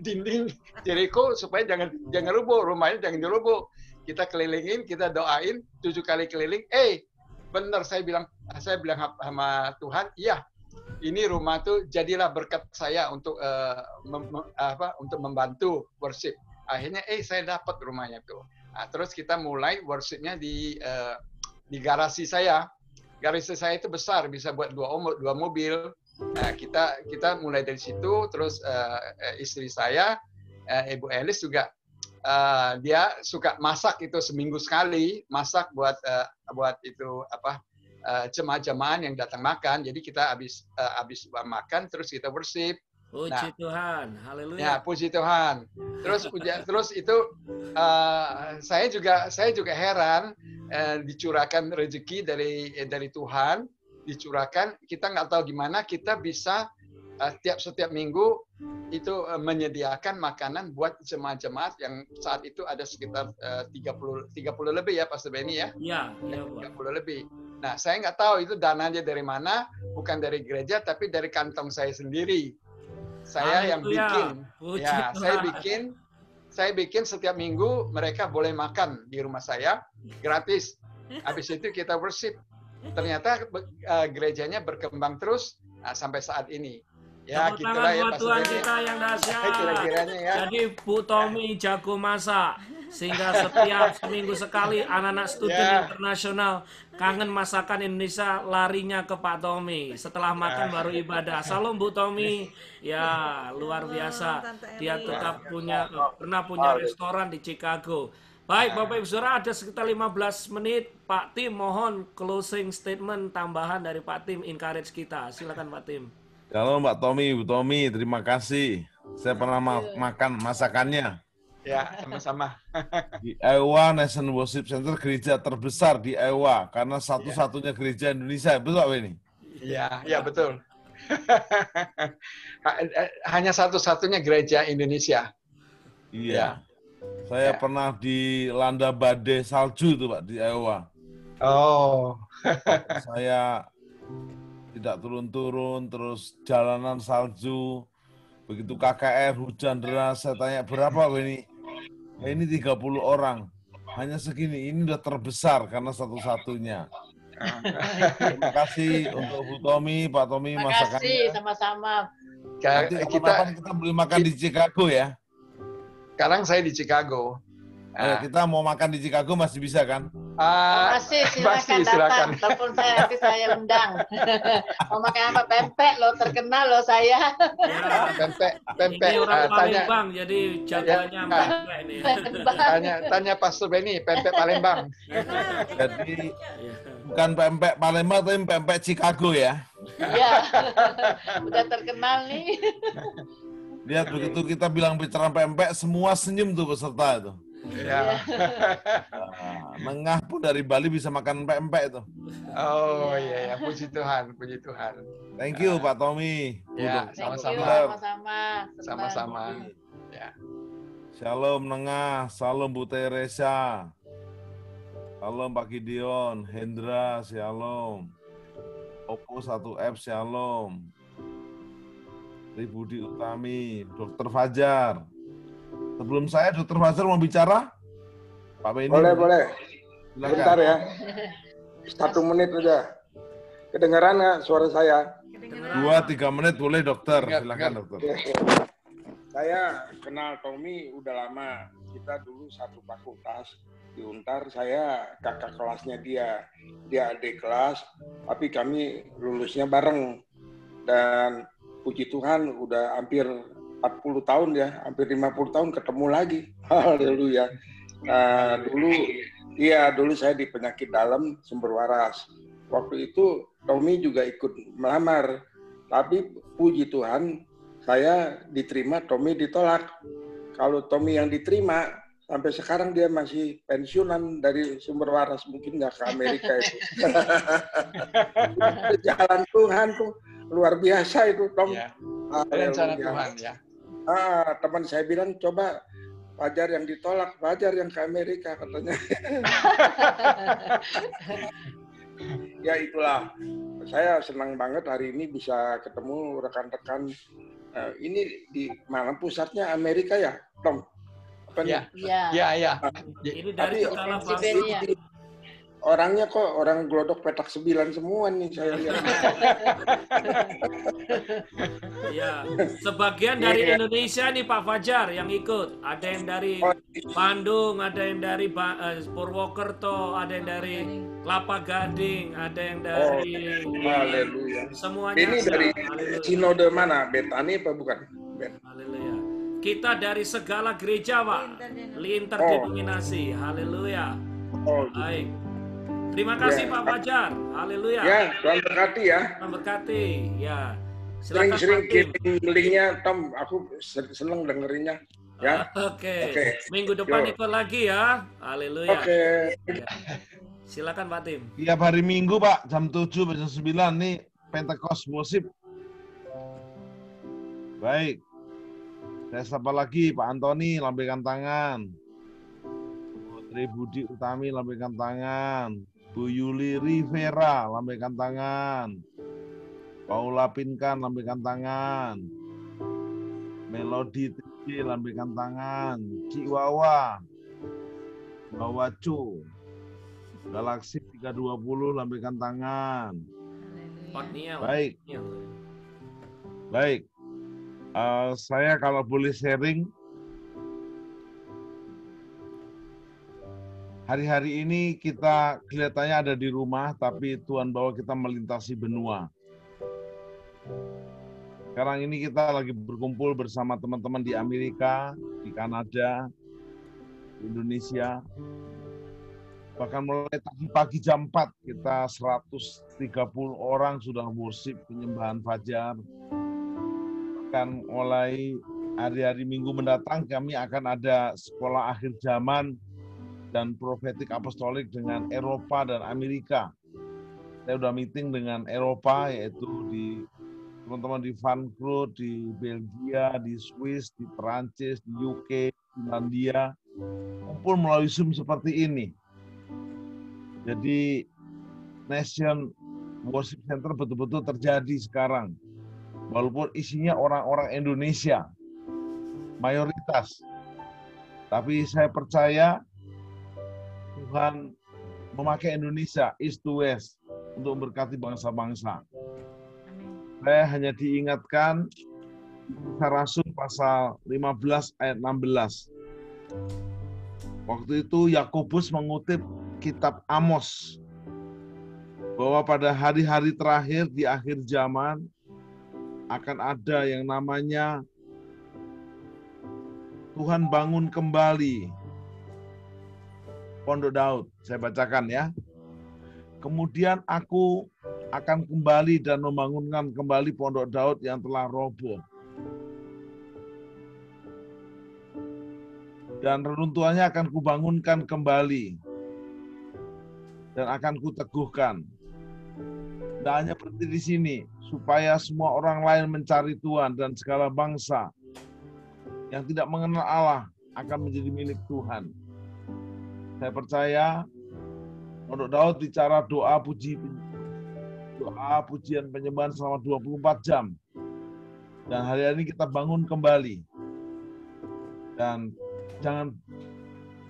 dinding Jericho supaya jangan rubuh, rumahnya jangan dirubuh. Kita kelilingin, kita doain 7 kali keliling. Benar, saya bilang sama Tuhan, iya, ini rumah tuh jadilah berkat saya untuk untuk membantu worship. Akhirnya saya dapat rumahnya tuh. Nah, terus kita mulai worshipnya di garasi saya. Garasi saya itu besar, bisa buat 2 mobil. Nah, kita mulai dari situ. Terus istri saya, Ibu Elis juga dia suka masak itu seminggu sekali, masak buat itu jemaah-jemaah yang datang makan. Jadi kita habis makan terus kita worship. Puji Tuhan, haleluya. Ya, puji Tuhan. Terus itu saya juga heran, dicurahkan rezeki dari Tuhan, dicurahkan. Kita nggak tahu gimana kita bisa setiap minggu itu menyediakan makanan buat jemaat-jemaat yang saat itu ada sekitar 30 lebih ya Pastor Benny ya? Iya, 30 lebih. Nah, saya nggak tahu itu dananya dari mana, bukan dari gereja tapi dari kantong saya sendiri. Saya yang bikin. Ya, saya bikin setiap minggu mereka boleh makan di rumah saya gratis. Habis itu kita worship. Ternyata gerejanya berkembang terus sampai saat ini. Ya, gitulah ya Pak Tuhan kita yang dahsyat. Kira-kiranya ya. Jadi Bu Tommy jago masak, sehingga setiap seminggu sekali anak-anak student internasional kangen masakan Indonesia larinya ke Pak Tommy. Setelah makan baru ibadah. Salam Bu Tommy. Ya, luar biasa. Dia tetap pernah punya restoran di Chicago. Baik, Bapak Ibu Saudara, ada sekitar 15 menit. Pak Tim, mohon closing statement tambahan dari Pak Tim, encourage kita. Silakan Pak Tim. Halo Mbak Tommy, Bu Tommy, terima kasih. Saya pernah makan masakannya. Ya, sama-sama. Di Iowa National Worship Center, gereja terbesar di Iowa, karena satu-satunya gereja Indonesia, betul Pak ini? Iya, betul. Hanya satu-satunya gereja Indonesia. Iya. Saya pernah dilanda badai salju tuh Pak di Iowa. Oh. Saya tidak turun-turun, terus jalanan salju, begitu KKR, hujan deras, saya tanya berapa ini? Ini 30 orang, hanya segini, ini udah terbesar karena satu-satunya. Terima kasih untuk Bu Tommy, Pak Tommy, masakannya. Terima kasih, sama-sama. Nanti kita beli makan di Chicago ya. Sekarang saya di Chicago. Kita mau makan di Chicago masih bisa kan? Masih, silakan datang. Telepon saya nanti saya undang. Mau makan apa? Pempek lo terkenal lo saya. Pempek. Ini orang Palembang, jadi jagoannya pempek nih. Tanya Pastor Benny, pempek Palembang. Jadi bukan pempek Palembang, tapi pempek Chicago ya? Iya, udah terkenal nih. Lihat begitu kita bilang bicara pempek, semua senyum tuh peserta itu. Ya. Nengah pun dari Bali bisa makan pempek itu. Oh iya, puji Tuhan, puji Tuhan. Thank you Pak Tommy. Ya, sama-sama. Sama-sama. Ya. Shalom Nengah, salam Bu Teresa. Shalom Pak Gideon, Hendra, shalom. Oppo 1F, shalom. Budi Utami, Dr. Fajar. Sebelum saya, Dr. Fajar mau bicara? Pak Benny. Boleh. Silakan. Bentar ya. 1 menit aja. Kedengaran nggak suara saya? 2-3 menit boleh dokter. Silakan dokter. Saya kenal Tommy udah lama. Kita dulu satu fakultas di Untar. Saya kakak kelasnya dia. Dia adik kelas, tapi kami lulusnya bareng. dan puji Tuhan udah hampir 40 tahun ya, hampir 50 tahun ketemu lagi. Haleluya. Dulu saya di penyakit dalam sumber waras. Waktu itu Tommy juga ikut melamar, tapi puji Tuhan saya diterima, Tommy ditolak. Kalau Tommy yang diterima, sampai sekarang dia masih pensiunan dari sumber waras, mungkin nggak ke Amerika itu. Jalan Tuhan tuh luar biasa itu, Tom. Ya. Rencana Tuhan ya. Teman saya bilang, coba Fajar yang ditolak, Fajar yang ke Amerika katanya. Ya itulah, saya senang banget hari ini bisa ketemu rekan-rekan. Ini di mana pusatnya Amerika ya, Tom? Ya. Ini dari segala bangsa. Orangnya kok orang Glodok petak 9 semua nih saya lihat. Ya, sebagian dari Indonesia nih Pak Fajar yang ikut. Ada yang dari Bandung, ada yang dari Purwokerto, ada yang dari Kelapa Gading, ada yang dari Haleluya. Semuanya. Ini dari sinode mana? Betani apa bukan? Haleluya. Kita dari segala gereja, Pak. Linter denominasi. Haleluya. Baik. Terima kasih Pak Fajar. Haleluya. Ya, Tuhan berkati ya. Tuhan berkati. Ya. Silakan Sering kirim linknya, Tom. Aku seneng dengerinnya. Ya. Oke. Minggu depan ikut lagi ya. Haleluya. Oke. Ya. Silakan Pak Tim. Tiap hari Minggu Pak, jam 7 sampai jam 9 nih Pentecost Worship. Baik. Saya sapa lagi Pak Antoni, lambaikan tangan. Putri Budi Utami, lambaikan tangan. Bu Yuli Rivera, lambaikan tangan. Paula Pinkan, lambaikan tangan. Melody Tiji, lambaikan tangan. Ciwawa, Bawacu, Galaxy 320, lambaikan tangan. Baik. Baik. Saya kalau boleh sharing, hari-hari ini kita kelihatannya ada di rumah, tapi Tuhan bawa kita melintasi benua. Sekarang ini kita lagi berkumpul bersama teman-teman di Amerika, di Kanada, di Indonesia. Bahkan mulai tadi pagi jam 4, kita 130 orang sudah worship penyembahan Fajar. Bahkan mulai hari-hari Minggu mendatang, kami akan ada sekolah akhir zaman dan profetik apostolik dengan Eropa dan Amerika. Saya sudah meeting dengan Eropa, yaitu di teman-teman di Frankfurt, di Belgia, di Swiss, di Perancis, di UK, di Finlandia, kumpul melalui Zoom seperti ini. Jadi Nation Worship Center betul-betul terjadi sekarang. Walaupun isinya orang-orang Indonesia, mayoritas. Tapi saya percaya Tuhan memakai Indonesia, East to West, untuk memberkati bangsa-bangsa. Saya hanya diingatkan Kisah Rasul pasal 15 ayat 16. Waktu itu Yakobus mengutip kitab Amos bahwa pada hari-hari terakhir di akhir zaman akan ada yang namanya Tuhan bangun kembali Pondok Daud. Saya bacakan ya. Kemudian aku akan kembali dan membangunkan kembali Pondok Daud yang telah roboh. Dan reruntuhannya akan kubangunkan kembali. Dan akan kuteguhkan. Tidak hanya berhenti di sini, supaya semua orang lain mencari Tuhan dan segala bangsa yang tidak mengenal Allah akan menjadi milik Tuhan. Saya percaya Pondok Daud bicara doa pujian penyembahan selama 24 jam. Dan hari ini kita bangun kembali. Dan jangan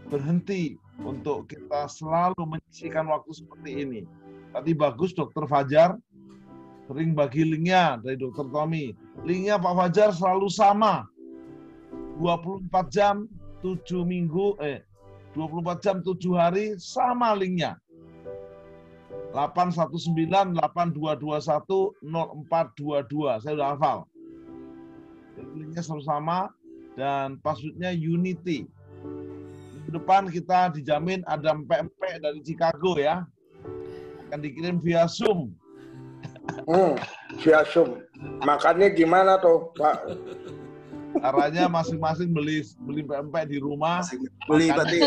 berhenti untuk kita selalu menyisihkan waktu seperti ini. Tadi bagus Dr. Fajar sering bagi linknya dari Dr. Tommy. Linknya Pak Fajar selalu sama. 24 jam 7 minggu, 24 jam 7 hari sama linknya. 819-8221-0422. Saya udah hafal. Linknya selalu sama dan passwordnya Unity. Minggu depan kita dijamin ada empek-empek dari Chicago ya. Akan dikirim via Zoom. Via Zoom. Makannya gimana tuh, Pak? Caranya masing-masing beli empek di rumah. Beli berarti.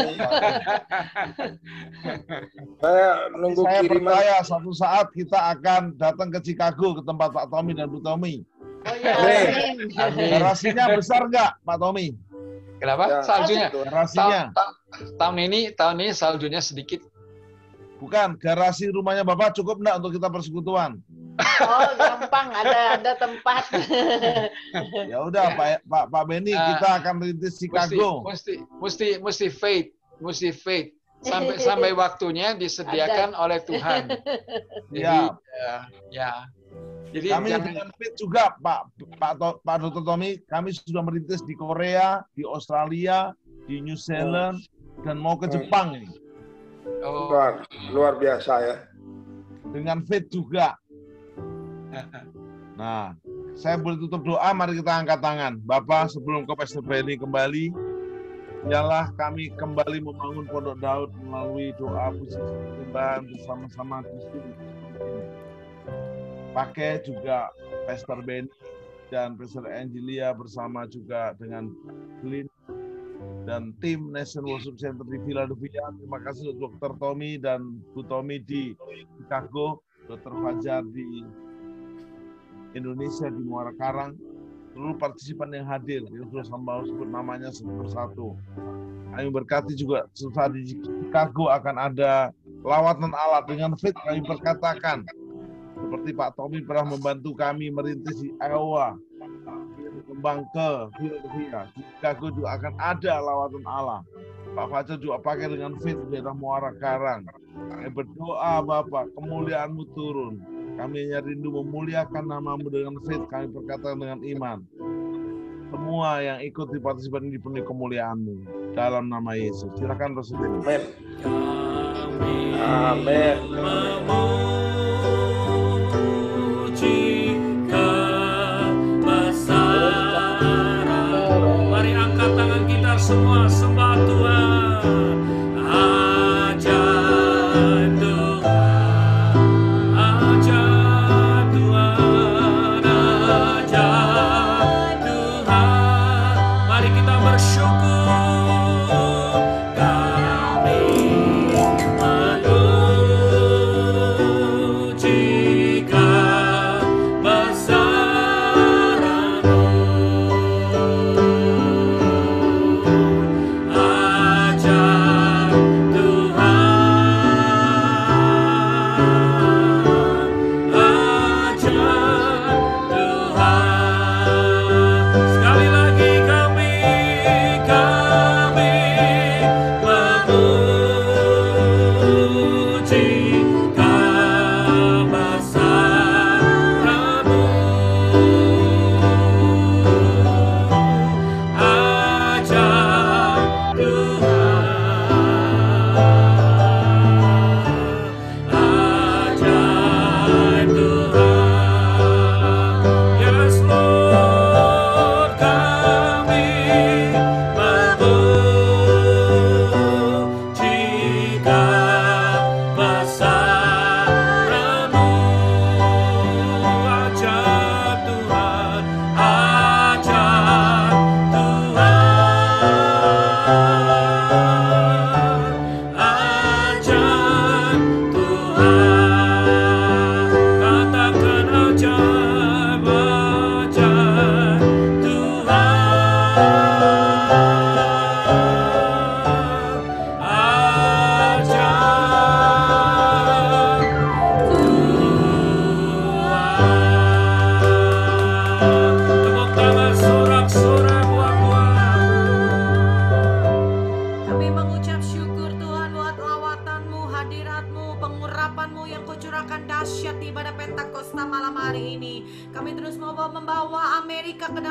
Saya nunggu Saya kiriman. percaya suatu saat kita akan datang ke Chicago ke tempat Pak Tommy dan Bu Tommy. Oh ya. Amin. Garasinya besar nggak, Pak Tommy? Kenapa? Ya, Saljunya. Garasinya. Tahun ini saljunya sedikit. Bukan, garasi rumahnya Bapak cukup enggak untuk kita persekutuan? Oh, gampang, ada tempat. Ya udah, Pak Benny, kita akan merintis Chicago. Mesti faith. Sampai waktunya disediakan oleh Tuhan. Jadi, ya. Jadi kami dengan faith juga, Pak Dr. Tommy, kami sudah merintis di Korea, di Australia, di New Zealand, dan mau ke Jepang ini. Luar biasa ya. Dengan faith juga. Nah, saya boleh tutup doa, mari kita angkat tangan. Bapak, sebelum ke Pastor Benny kembali, biarlah kami kembali membangun Pondok Daud melalui doa puji penyembahan bersama-sama Kristus. Pakai juga Pastor Benny dan Pastor Angelia bersama juga dengan Lin dan tim Nation Worship Center di Philadelphia. Terima kasih Dr. Tommy dan Bu Tommy di Chicago, Dr. Fajar di Indonesia di Muara Karang, seluruh partisipan yang hadir yang sudah sambal sebut namanya satu persatu. Kami berkati juga sesaat di Chicago akan ada lawatan Allah dengan faith kami perkatakan. Seperti Pak Tommy pernah membantu kami merintis di Iowa, kembang ke Philadelphia. Di Chicago juga akan ada lawatan Allah. Pak Fajar juga pakai dengan faith di daerah Muara Karang. Kami berdoa Bapak, kemuliaan-Mu turun. Kami hanya rindu memuliakan nama-Mu dengan faith, kami berkata dengan iman. Semua yang ikut di partisipan ini dipenuhi kemuliaan-Mu. Dalam nama Yesus. Silakan Presiden. Amin. Mari angkat tangan kita semua, sembah Tuhan. Ajaib Tuhan, ajaib Tuhan, ajaib Tuhan. Mari kita bersyukur. Kami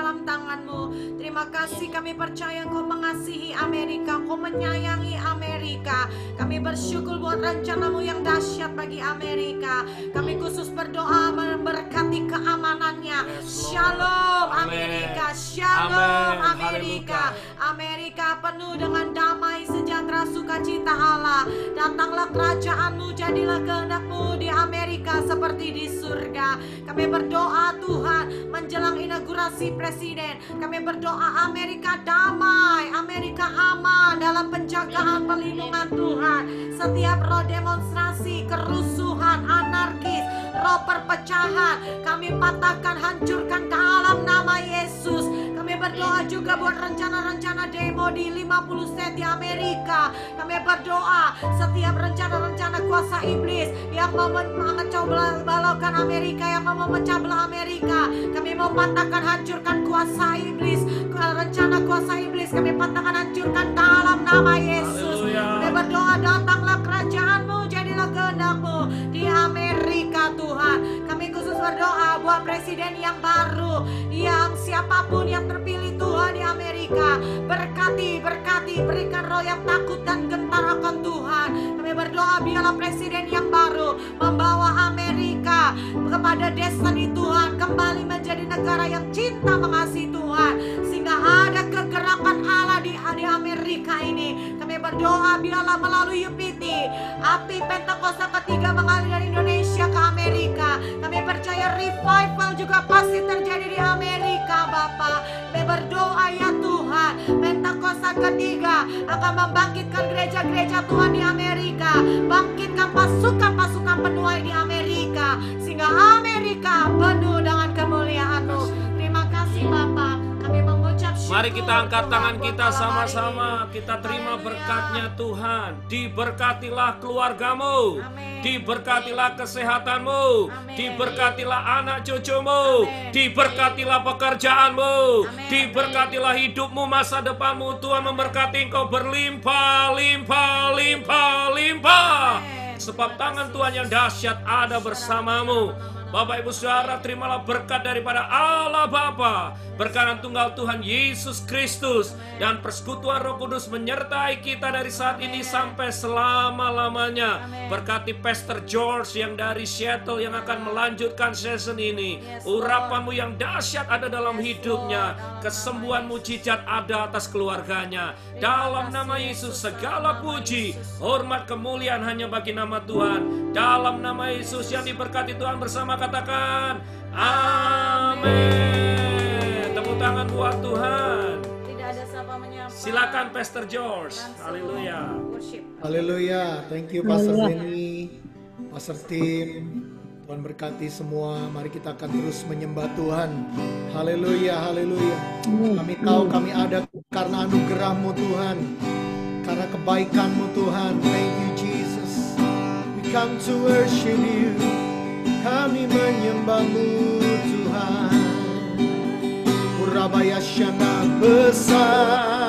dalam tangan-Mu. Terima kasih, kami percaya Engkau mengasihi Amerika, Engkau menyayangi Amerika. Kami bersyukur buat rencana-Mu yang dahsyat bagi Amerika. Kami khusus berdoa memberkati keamanannya. Shalom Amerika, Shalom Amerika. Amerika penuh dengan damai, sejahtera, sukacita Allah. Datanglah kerajaan-Mu, jadilah kehendak-Mu di Amerika seperti di surga. Kami berdoa Tuhan menjelang inaugurasi presiden. Kami berdoa Amerika damai, Amerika aman dalam penjagaan perlindungan Tuhan. Setiap roh demonstrasi, kerusuhan, anarkis, roh perpecahan, kami patahkan, hancurkan dalam nama Yesus. Kami berdoa juga buat rencana-rencana demo di 50 state di Amerika. Kami berdoa setiap rencana-rencana kuasa iblis yang mau mengacau balaukan Amerika, yang mau memecah belah Amerika. Kami mau patahkan, hancurkan kuasa iblis, rencana kuasa iblis. Kami patahkan, hancurkan dalam nama Yesus. Kami berdoa datanglah kerajaan-Mu, jadilah kehendak-Mu di Amerika Tuhan. Kami khusus berdoa buat presiden yang baru, yang siapapun yang terpilih Tuhan di Amerika. Berkati, berikan roh yang takut dan gentar akan Tuhan. Kami berdoa biarlah presiden yang baru membawa Amerika kepada destiny Tuhan, kembali menjadi negara yang cinta mengasihi Tuhan, sehingga ada kegerakan Allah di Amerika ini. Kami berdoa biarlah melalui UPT, api Pentakosta ketiga mengalir dari Indonesia ke Amerika. Kami percaya revival juga pasti terjadi di Amerika Bapa. Kami berdoa ya Tuhan, Pentakosta ketiga akan membangkitkan gereja-gereja Tuhan di Amerika. Bangkitkan pasukan-pasukan penuai di Amerika, sehingga Amerika penuh dengan kemuliaan-Mu. Terima kasih Bapa. Kami mengucap syukur. Mari kita angkat tangan kita sama-sama. Kita terima berkat-Nya Tuhan. Diberkatilah keluargamu. Diberkatilah kesehatanmu. Diberkatilah anak cucumu. Diberkatilah pekerjaanmu. Diberkatilah hidupmu, masa depanmu. Tuhan memberkati engkau berlimpah, limpah, limpah, limpah. Sebab tangan Tuhan yang dahsyat ada bersamamu. Bapak Ibu Saudara, terimalah berkat daripada Allah Bapa, berkat tunggal Tuhan Yesus Kristus, dan persekutuan Roh Kudus menyertai kita dari saat ini sampai selama-lamanya. Berkati Pastor George yang dari Seattle yang akan melanjutkan season ini. Urapan-Mu yang dahsyat ada dalam hidupnya. Kesembuhan mujizat ada atas keluarganya. Dalam nama Yesus segala puji, hormat, kemuliaan hanya bagi nama Tuhan. Dalam nama Yesus yang diberkati Tuhan bersama katakan amin. Tepuk tangan buat Tuhan. Tidak ada siapa menyapa. Silakan Pastor George. Haleluya. Haleluya. Thank you Pastor Denny, Pastor Tim. Tuhan berkati semua. Mari kita akan terus menyembah Tuhan. Haleluya, haleluya. Kami tahu kami ada karena anugerah-Mu Tuhan, karena kebaikan-Mu Tuhan. Thank you Jesus. We come to worship You. Kami menyembah-Mu Tuhan. Urabaya Syana besar